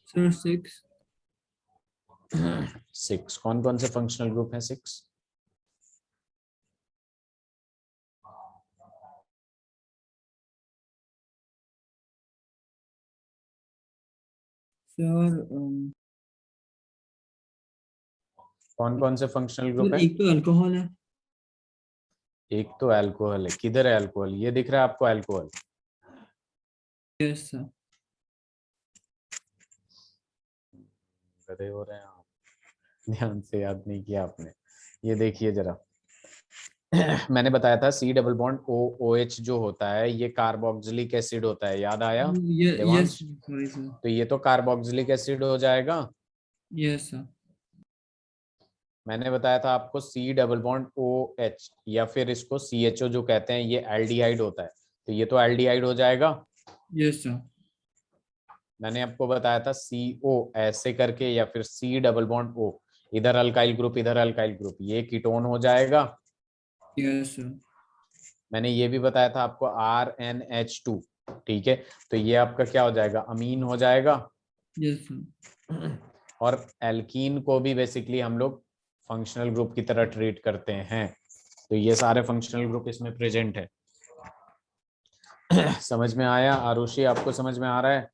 सर 6। 6 कौन कौन से फंक्शनल ग्रुप है 6? सर कौन कौन से फंक्शनल ग्रुप सर है? एक तो अल्कोहल है। एक तो अल्कोहल है, किधर है अल्कोहल? ये दिख रहा है आपको अल्कोहल? Yes sir. गधे हो रहे हैं आप, ध्यान से याद नहीं किया आपने। ये देखिए जरा मैंने बताया था C double bond O O H जो होता है ये कार्बोक्सिलिक एसिड होता है, याद आया यस देवांश? Sorry sir. तो ये तो कार्बोक्सिलिक एसिड हो जाएगा। Yes sir. मैंने बताया था आपको C double bond O H या फिर इसको सी एच ओ जो कहते हैं ये एल्डिहाइड होता है, तो ये तो एल्डिहाइड हो जाएगा। Yes sir. मैंने आपको बताया था सी ओ ऐसे करके या फिर सी डबल बॉन्ड ओ, इधर अल्काइल ग्रुप इधर अल्काइल ग्रुप, ये कीटोन हो जाएगा। Yes sir. मैंने ये भी बताया था आपको आर एन एच टू, ठीक है, तो ये आपका क्या हो जाएगा, अमीन हो जाएगा। Yes sir. और एल्कीन को भी बेसिकली हम लोग फंक्शनल ग्रुप की तरह ट्रीट करते हैं, तो ये सारे फंक्शनल ग्रुप इसमें प्रेजेंट है। समझ में आया आरुषि, आपको समझ में आ रहा है?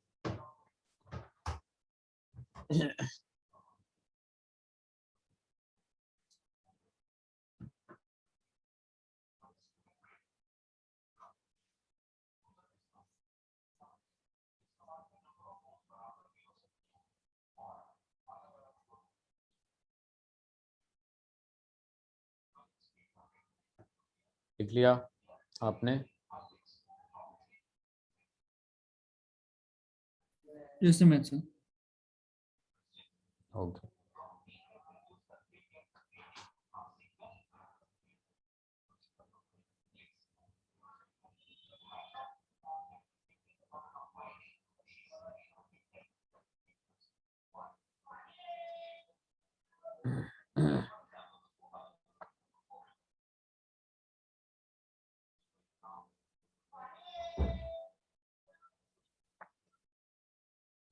लिख लिया आपने? Yes sir. Okay.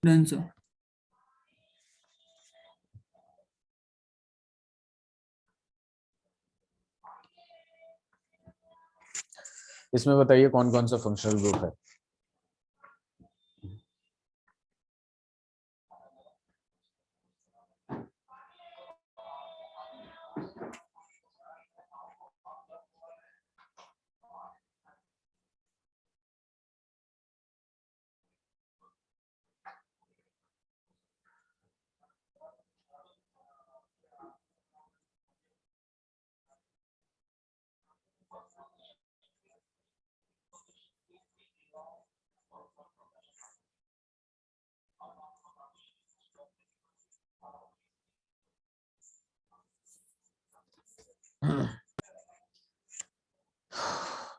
Done sir. इसमें बताइए कौन कौन सा फंक्शनल ग्रुप है।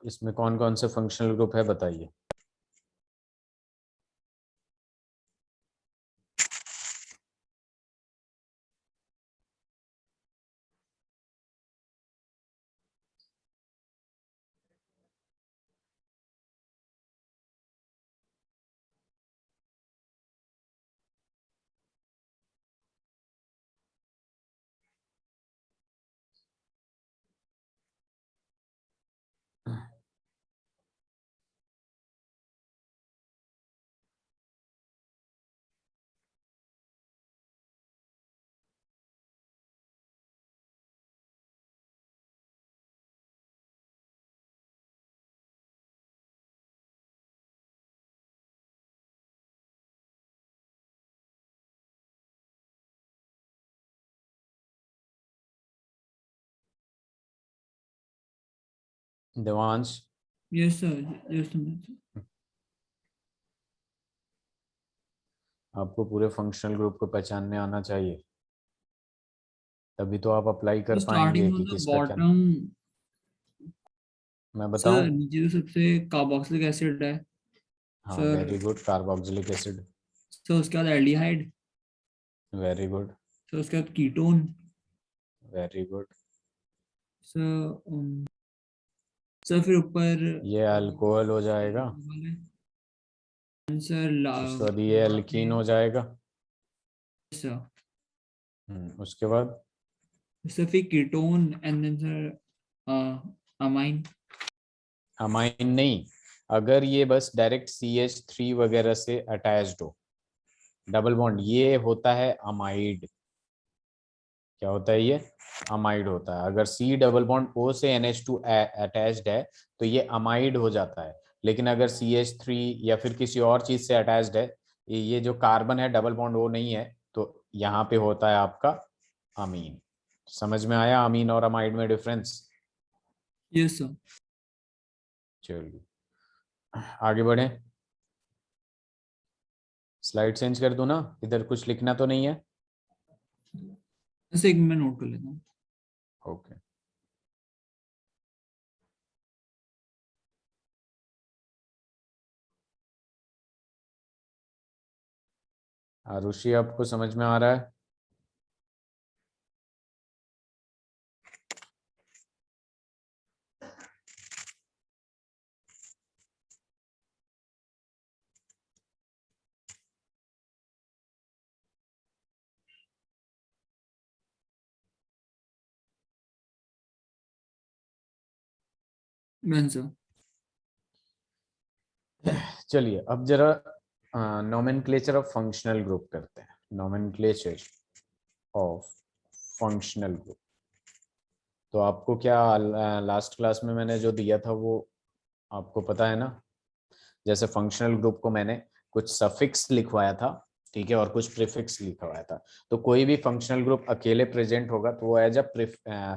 इसमें कौन कौन से फंक्शनल ग्रुप है बताइए। Devansh, yes sir, yes sir. आपको पूरे फंक्शनल ग्रुप को पहचानने आना चाहिए, तभी तो आप अप्लाई कर पाएंगे स्टार्टिंग कि फ्रॉम द किसका क्या। बॉटम। मैं सर बताऊं? नीचे तो सबसे कार्बोक्सिलिक एसिड है हाँ, sir. Very good, carboxylic acid. Sir उसके बाद एल्डिहाइड। वेरी गुड, सर उसके बाद ketone. Very good. Sir sir फिर ऊपर ये अल्कोहल हो जाएगा। सर उसके बाद ये एल्कीन हो जाएगा। सर उसके बाद सर फिर ketone and then sir amine. Amine नहीं, अगर ये बस डायरेक्ट CH3 वगैरह से अटैच्ड हो, डबल बॉन्ड, ये होता है अमाइड। क्या होता है ये? अमाइड होता है। अगर C डबल बॉन्ड O से NH2 अटैच्ड है तो ये अमाइड हो जाता है। लेकिन अगर CH3 या फिर किसी और चीज से अटैच्ड है, ये जो कार्बन है डबल बॉन्ड O नहीं है, तो यहाँ पे होता है आपका अमीन। समझ में आया अमीन और अमाइड में डिफरेंस? Yes sir. चलिए आगे बढ़े। स्लाइड चेंज कर दूं ना? इधर कुछ लिखना तो नहीं है? बस एक मिनट नोट कर लेता हूँ। ओके। आरुषि, आपको समझ में आ रहा है? Done sir. चलिए अब जरा नोमेनक्लेचर ऑफ फंक्शनल ग्रुप करते हैं। Nomenclature of functional group. तो आपको क्या लास्ट क्लास में मैंने जो दिया था वो आपको पता है ना? जैसे फंक्शनल ग्रुप को मैंने कुछ सफिक्स लिखवाया था, ठीक है, और कुछ प्रीफिक्स लिखवाया था। तो कोई भी फंक्शनल ग्रुप अकेले प्रेजेंट होगा तो वो एज अ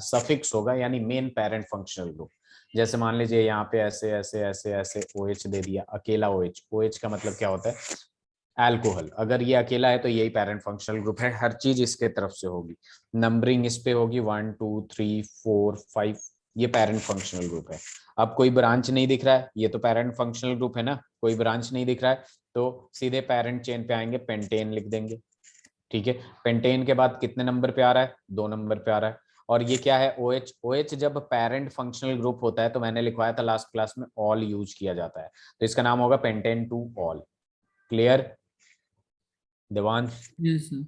सफिक्स होगा, यानी मेन पेरेंट फंक्शनल ग्रुप। जैसे मान लीजिए यहाँ पे ऐसे ऐसे ऐसे ऐसे OH दे दिया, अकेला OH। OH का मतलब क्या होता है? अल्कोहल। अगर ये अकेला है तो यही पेरेंट फंक्शनल ग्रुप है, हर चीज इसके तरफ से होगी। नंबरिंग इस पे होगी 1 2 3 4 5, ये पेरेंट फंक्शनल ग्रुप है। अब कोई ब्रांच नहीं दिख रहा है, ये तो पेरेंट फंक्शनल ग्रुप है ना, कोई ब्रांच नहीं दिख रहा है, तो सीधे पेरेंट चेन पे आएंगे, पेंटेन लिख देंगे। ठीक है, पेंटेन के बाद कितने नंबर पे आ रहा है? 2 नंबर पे आ रहा है। और ये क्या है? OH। OH जब पेरेंट फंक्शनल ग्रुप होता है तो मैंने लिखवाया था लास्ट क्लास में, ऑल यूज किया जाता है, तो इसका नाम होगा pentane two all. Clear Devansh? Yes sir.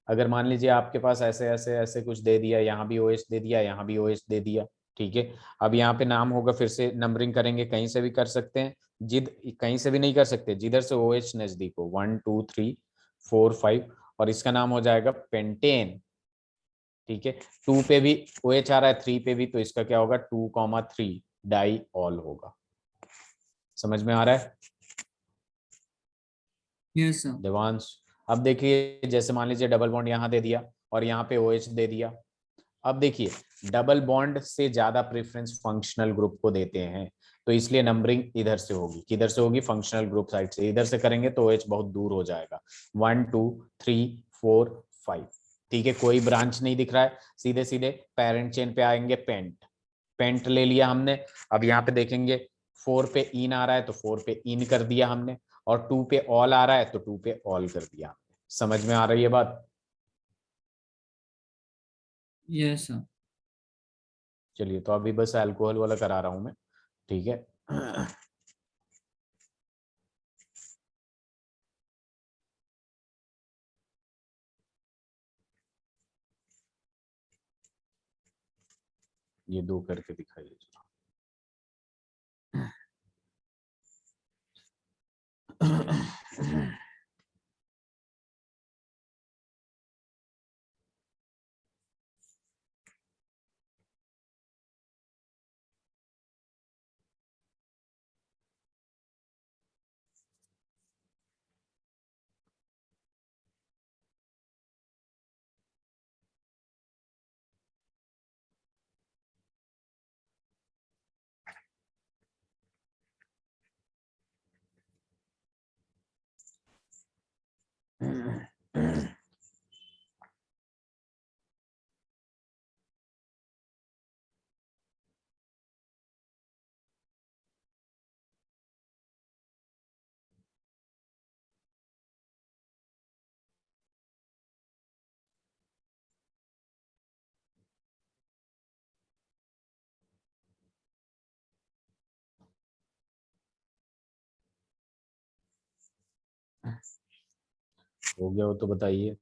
अगर मान लीजिए आपके पास ऐसे ऐसे ऐसे कुछ दे दिया, यहाँ भी OH दे दिया, यहाँ भी OH दे दिया, ठीक है। अब यहाँ पे नाम होगा, फिर से नंबरिंग करेंगे, कहीं से भी कर सकते हैं, जिद कहीं से भी नहीं कर सकते, जिधर से OH नजदीक हो, 1 2 3 4 5, और इसका नाम हो जाएगा पेंटेन। ठीक है, 2 पे भी OH आ रहा है, 3 पे भी, तो इसका क्या होगा? 2,3 डाई ऑल होगा। समझ में आ रहा है यस सर। देवांश? अब देखिए, जैसे मान लीजिए डबल बॉन्ड यहाँ दे दिया और यहाँ पे OH दे दिया। अब देखिए, डबल बॉन्ड से ज्यादा प्रेफरेंस फंक्शनल ग्रुप को देते हैं, तो इसलिए नंबरिंग इधर से होगी। किधर से होगी? फंक्शनल ग्रुप साइड से। इधर से करेंगे तो OH बहुत दूर हो जाएगा। 1 2 3 4 5, ठीक है, कोई ब्रांच नहीं दिख रहा है, सीधे सीधे पेरेंट चेन पे आएंगे, पेंट। पेंट ले लिया हमने। अब यहाँ पे देखेंगे 4 पे इन आ रहा है तो 4 पे इन कर दिया हमने, और 2 पे ऑल आ रहा है तो 2 पे ऑल कर दिया हमने। समझ में आ रही है बात? Yes sir. चलिए, तो अभी बस अल्कोहल वाला करा रहा हूं मैं, ठीक है। ये 2 करके दिखाइए जरा। हो गया हो तो बताइए।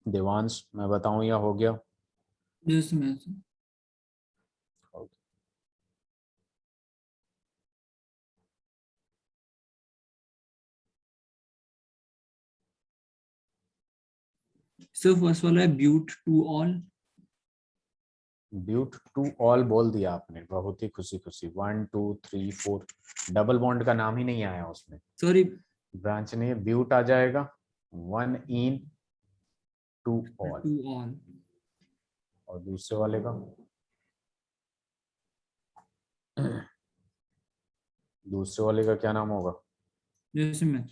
देवांश मैं बताऊं या हो गया? जस्ट मैं सर फर्स्ट वाला है but two ol. But two ol बोल दिया आपने, बहुत ही खुशी खुशी। 1 2 3 4, डबल बॉन्ड का नाम ही नहीं आया उसमें। सॉरी, ब्रांच नहीं, ब्यूट आ जाएगा। 1 ene two ol. Two ol. और दूसरे वाले का दूसरे वाले का क्या नाम होगा? जैसे मैं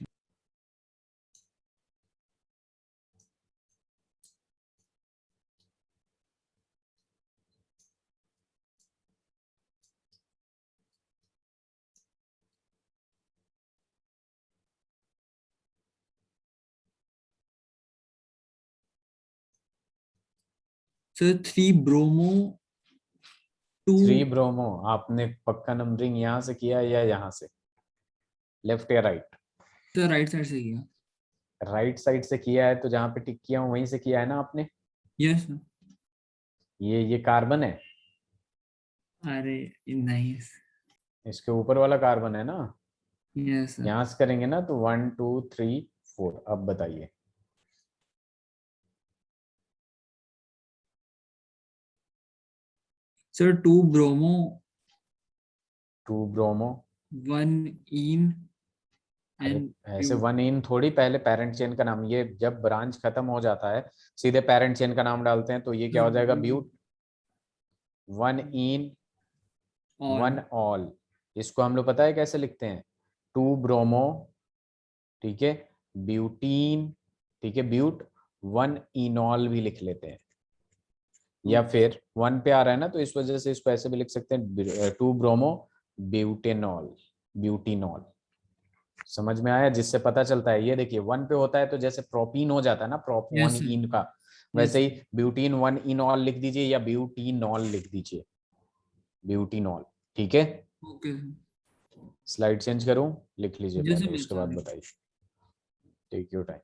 sir three bromo to. 3 bromo. आपने पक्का नंबरिंग यहाँ से किया है या यहाँ से, लेफ्ट या राइट? सर राइट साइड से किया। राइट साइड से किया है तो जहाँ पे टिक किया हूँ वहीं से किया है ना आपने? Yes sir. ये कार्बन है, अरे नहीं। इसके ऊपर वाला कार्बन है ना। Yes sir. यहाँ से करेंगे ना तो 1 2 3 4। अब बताइए। Sir to bromo 2 bromo. One in अरे एंड ऐसे 1 इन थोड़ी, पहले पेरेंट चेन का नाम, ये जब ब्रांच खत्म हो जाता है सीधे पेरेंट चेन का नाम डालते हैं, तो ये क्या हो जाएगा? ब्यूट। 1 इन ऑल। 1 ऑल। इसको हम लोग पता है कैसे लिखते हैं? 2 ब्रोमो, ठीक है, ब्यूटीन, ठीक है, ब्यूट। 1 इनॉल भी लिख लेते हैं, या फिर 1 पे आ रहा है ना तो इस वजह से इसको ऐसे भी लिख सकते हैं, 2 ब्रोमो ब्यूटेनॉल, ब्यूटीनॉल। समझ में आया? जिससे पता चलता है, ये देखिए 1 पे होता है तो जैसे प्रोपीन हो जाता है ना, प्रोप यस 1 सर। इन का, यस वैसे ही ब्यूटीन 1 इनॉल लिख दीजिए या ब्यूटीनॉल लिख दीजिए, ब्यूटीनॉल। ठीक है, ओके। स्लाइड चेंज करूं? लिख लीजिए जैसे पहले, मैं उसके बाद सर। बताइए। Take your time.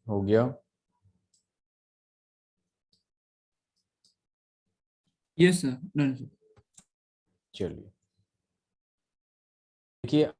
हो गया? Yes sir. Done sir. चलिए, देखिए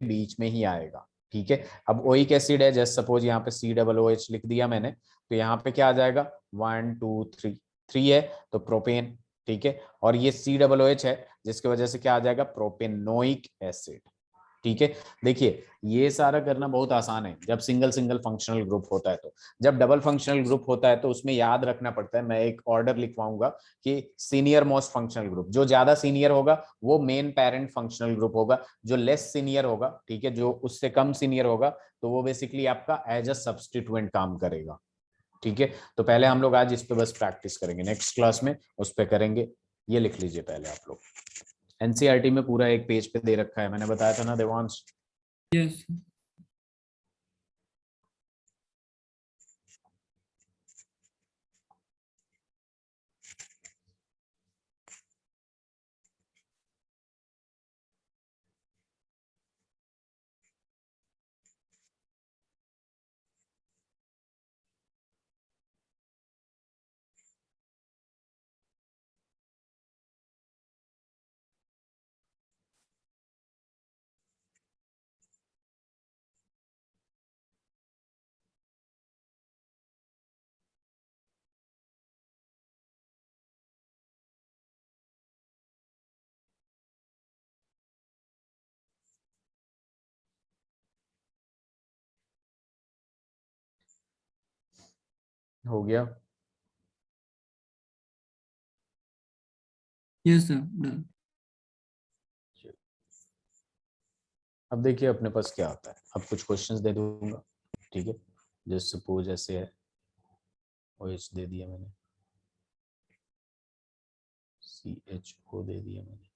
बीच में ही आएगा। ठीक है, अब ओइक एसिड है, जस्ट सपोज यहाँ पे COOH लिख दिया मैंने, तो यहाँ पे क्या आ जाएगा 1 2 3, 3 है तो प्रोपेन। ठीक है, और ये COOH है जिसकी वजह से क्या आ जाएगा प्रोपेनोइक एसिड। ठीक है, देखिए ये सारा करना बहुत आसान है जब सिंगल सिंगल फंक्शनल ग्रुप होता है। तो जब डबल फंक्शनल ग्रुप होता है तो उसमें याद रखना पड़ता है, मैं एक ऑर्डर लिखवाऊंगा कि सीनियर मोस्ट फंक्शनल ग्रुप, जो ज्यादा सीनियर होगा वो मेन पेरेंट फंक्शनल ग्रुप होगा, जो लेस सीनियर होगा, ठीक है, जो उससे कम सीनियर होगा तो वो बेसिकली आपका एज अ सब्स्टिट्यूएंट काम करेगा। ठीक है, तो पहले हम लोग आज इस पे बस प्रैक्टिस करेंगे, नेक्स्ट क्लास में उस पे करेंगे। ये लिख लीजिए पहले आप लोग, एनसीईआरटी में पूरा एक पेज पे दे रखा है, मैंने बताया था ना देवांश। यस हो गया, यस सर डन। अब देखिए अपने पास क्या आता है, अब कुछ क्वेश्चंस दे दूंगा। ठीक है, जस्ट सपोज ऐसे है, OH दे दिया मैंने, CHO दे दिया मैंने,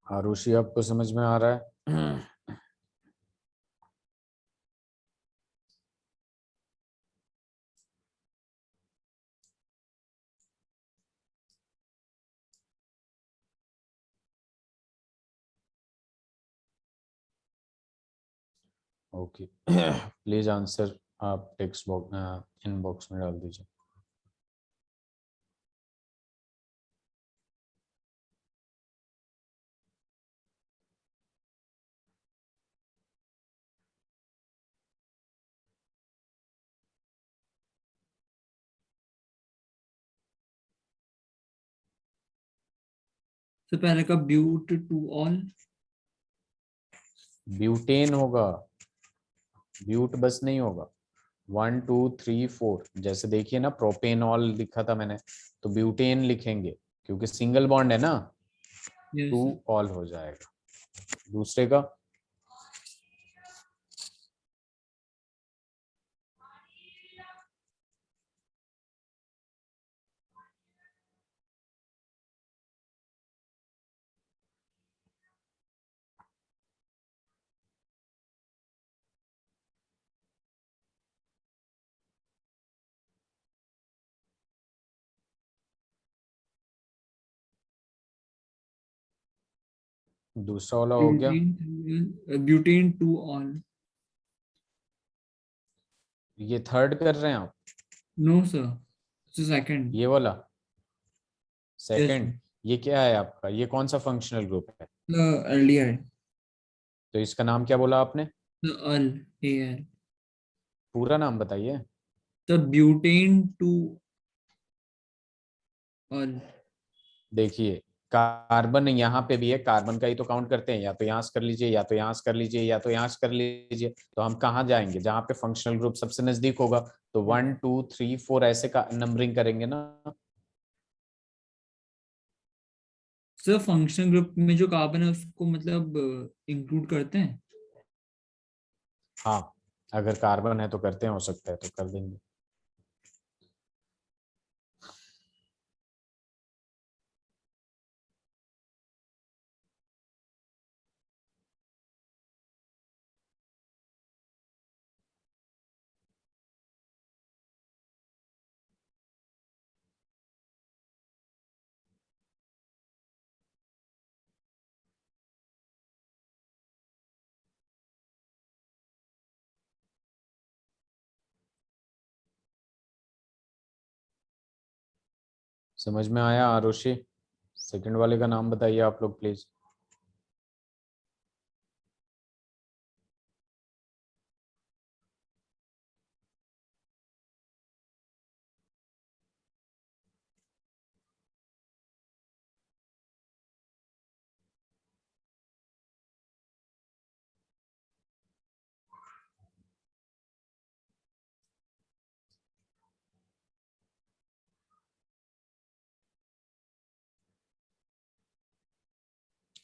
आरुषि आपको समझ में आ रहा है? ओके, प्लीज आंसर आप टेक्स्ट बॉक्स इनबॉक्स में डाल दीजिए। तो पहले का ब्यूट टू ऑल। ब्यूटेन होगा, ब्यूट बस नहीं होगा, 1 2 3 4, जैसे देखिए ना प्रोपेनॉल लिखा था मैंने, तो ब्यूटेन लिखेंगे क्योंकि सिंगल बॉन्ड है ना, यस 2 सर ऑल हो जाएगा। दूसरे का दूसरा वाला हो गया, ब्यूटेन ब्यूटेन टू ऑल। ये थर्ड कर रहे हैं आप, नो सर सेकंड। ये वाला सेकंड, ये क्या है आपका, ये कौन सा फंक्शनल ग्रुप है? एल्डिहाइड। तो इसका नाम क्या बोला आपने? अल ए एल। पूरा नाम बताइए। द ब्यूटेन टू अल। देखिए, कार्बन यहाँ पे भी है, कार्बन का ही तो काउंट करते हैं, या तो यहाँ से कर लीजिए, या तो यहाँ से कर लीजिए, या तो यहाँ से कर लीजिए। तो हम कहाँ जाएंगे, जहाँ पे फंक्शनल ग्रुप सबसे नजदीक होगा। तो 1 2 3 4 ऐसे का नंबरिंग करेंगे ना। सर फंक्शनल ग्रुप में जो कार्बन है उसको मतलब इंक्लूड करते हैं। हाँ, अगर कार्बन है तो करते हैं, हो सकता है तो कर देंगे। समझ में आया आरुषि? सेकंड वाले का नाम बताइए आप लोग प्लीज।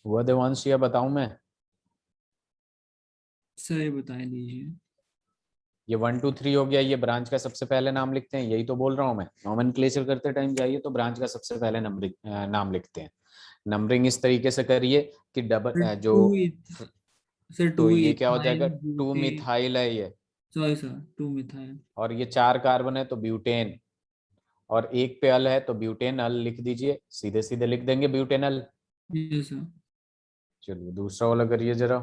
हुआ देवांश या बताऊं मैं? सर ये बता दीजिए। ये 1 2 3 हो गया, ये ब्रांच का सबसे पहले नाम लिखते हैं, यही तो बोल रहा हूँ मैं। नॉमेनक्लेचर करते टाइम जाइए तो ब्रांच का सबसे पहले नंबरिंग नाम लिखते हैं। नंबरिंग इस तरीके से करिए कि डबल सर जो, सर तो टू ये क्या हो इथाइल जाएगा, टू ब्यूटेन। मिथाइल है ये। Sorry sir, two methyl. और ये 4 कार्बन है तो ब्यूटेन। और एक पे अल है तो ब्यूटेन अल लिख दीजिए, सीधे सीधे लिख देंगे ब्यूटेनल। Yes sir. चलिए दूसरा वाला करिए जरा।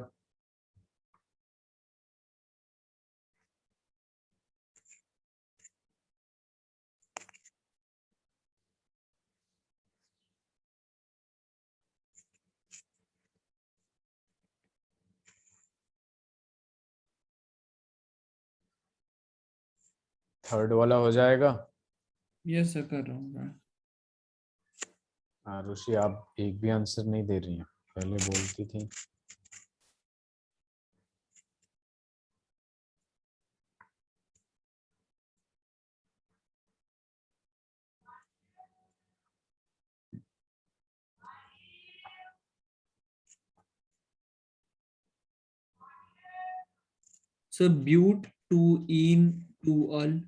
थर्ड वाला हो जाएगा। यस सर, कर रहा हूँ मैं। आरुषि आप एक भी आंसर नहीं दे रही हैं, पहले बोलती थी। Sir but two in two al.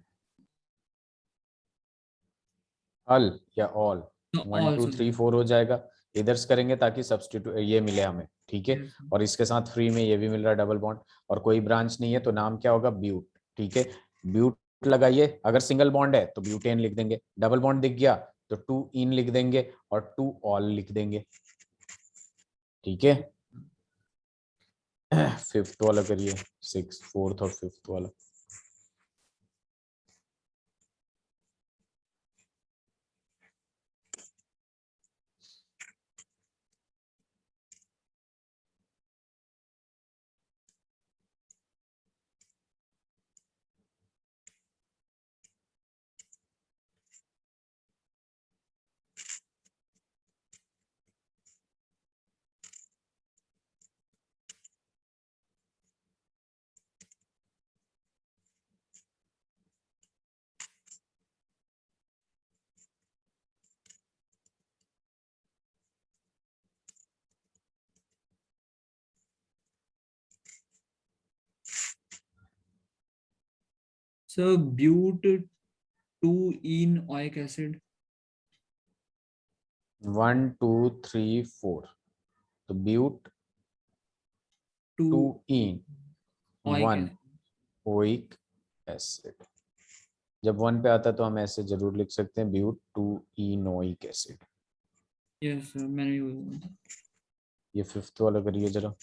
Al या all? One all two sorry. Three four हो जाएगा। इधर से करेंगे ताकि सब्सटीट्यूट ये मिले हमें, ठीक है। Yes sir. और इसके साथ फ्री में ये भी मिल रहा है डबल बॉन्ड। और कोई ब्रांच नहीं है तो नाम क्या होगा, ब्यूट, ठीक है। ब्यूट लगाइए, अगर सिंगल बॉन्ड है तो ब्यूटेन लिख देंगे, डबल बॉन्ड दिख गया तो टू इन लिख देंगे और टू ऑल लिख देंगे, ठीक है। फिफ्थ वाला करिए, सिक्स फोर्थ और फिफ्थ वाला। Sir but two ene oic acid. 1 2 3 4, तो but two two ene oic one acid. Oic acid. जब वन पे आता है तो हम ऐसे जरूर लिख सकते हैं, but two enoic acid. Yes sir, मैंने भी वही बोला था। ये फिफ्थ वाला करिए जरा।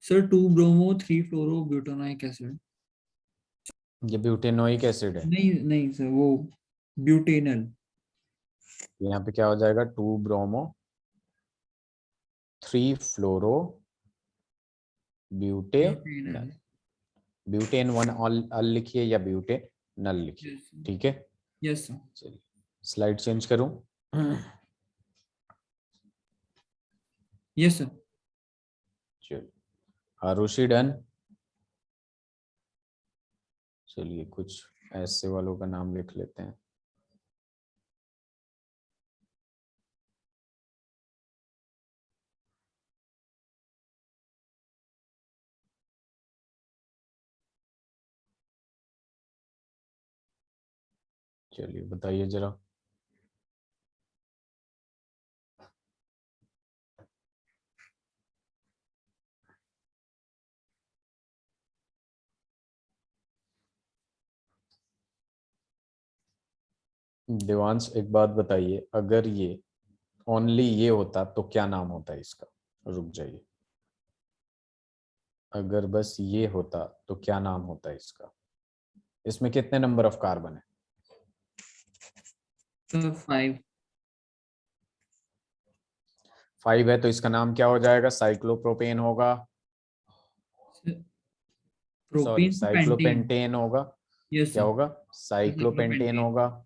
सर 2 ब्रोमो 3 फ्लोरो ब्यूटानोइक एसिड। ये ब्यूटेनोइक एसिड है। नहीं नहीं सर, वो ब्यूटेनल। यहाँ पे क्या हो जाएगा, 2 ब्रोमो 3 फ्लोरो ब्यूटे, ब्यूटेनल। ब्यूटेन 1 अल लिखिए या ब्यूटे नल लिखिए, ठीक है। Yes sir. चलिए स्लाइड चेंज करूं। Yes sir. चलिए आरुषि डन। चलिए कुछ ऐसे वालों का नाम लिख लेते हैं। चलिए बताइए जरा। देवांश एक बात बताइए, अगर ये ओनली ये होता तो क्या नाम होता है इसका? रुक जाइए, अगर बस ये होता तो क्या नाम होता है इसका? इसमें कितने नंबर ऑफ कार्बन है? सर 5। 5 है, तो इसका नाम क्या हो जाएगा? साइक्लोप्रोपेन होगा, सॉरी प्रोपेन तो पेंटेन। साइक्लोपेंटेन होगा। यस क्या सर। होगा? साइक्लोपेंटेन होगा।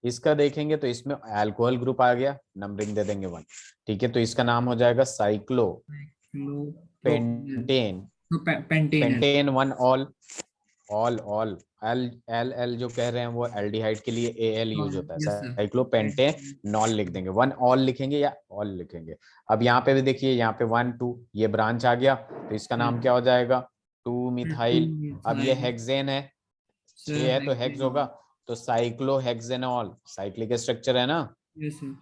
इसका देखेंगे तो इसमें अल्कोहल ग्रुप आ गया, नंबरिंग दे देंगे 1, ठीक है। तो इसका नाम हो जाएगा cyclo pentane, Pantanal. Pentane 1 all all L L L जो कह रहे हैं वो एल्डिहाइड के लिए एल यूज होता है, यस सर। साइक्लोपेंटेन नॉल लिख देंगे, 1 ऑल लिखेंगे या ऑल लिखेंगे। अब यहाँ पे भी देखिए, यहाँ पे 1 2 ये ब्रांच आ गया, तो इसका नाम क्या हो जाएगा? 2 मिथाइल। अब ये हेक्सेन है, 6 है तो हेक्स होगा, तो साइक्लोहेक्सेनॉल, साइक्लिक स्ट्रक्चर है ना। Yes sir.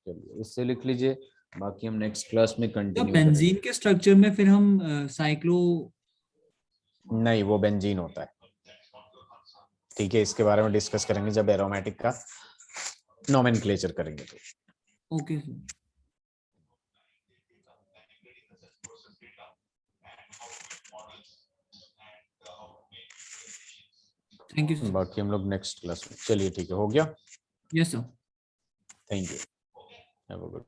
चलिए इससे लिख लीजिए, बाकी हम नेक्स्ट क्लास में तो कंटिन्यू करेंगे। बेंजीन के स्ट्रक्चर में फिर हम साइक्लो। नहीं, वो बेंजीन होता है, ठीक है। इसके बारे में डिस्कस करेंगे जब एरोमेटिक का नोमेनक्लेचर करेंगे तो। Okay sir. Thank you sir. बाकी हम लोग नेक्स्ट क्लास में। चलिए ठीक है, हो गया। Yes sir. Thank you, have a good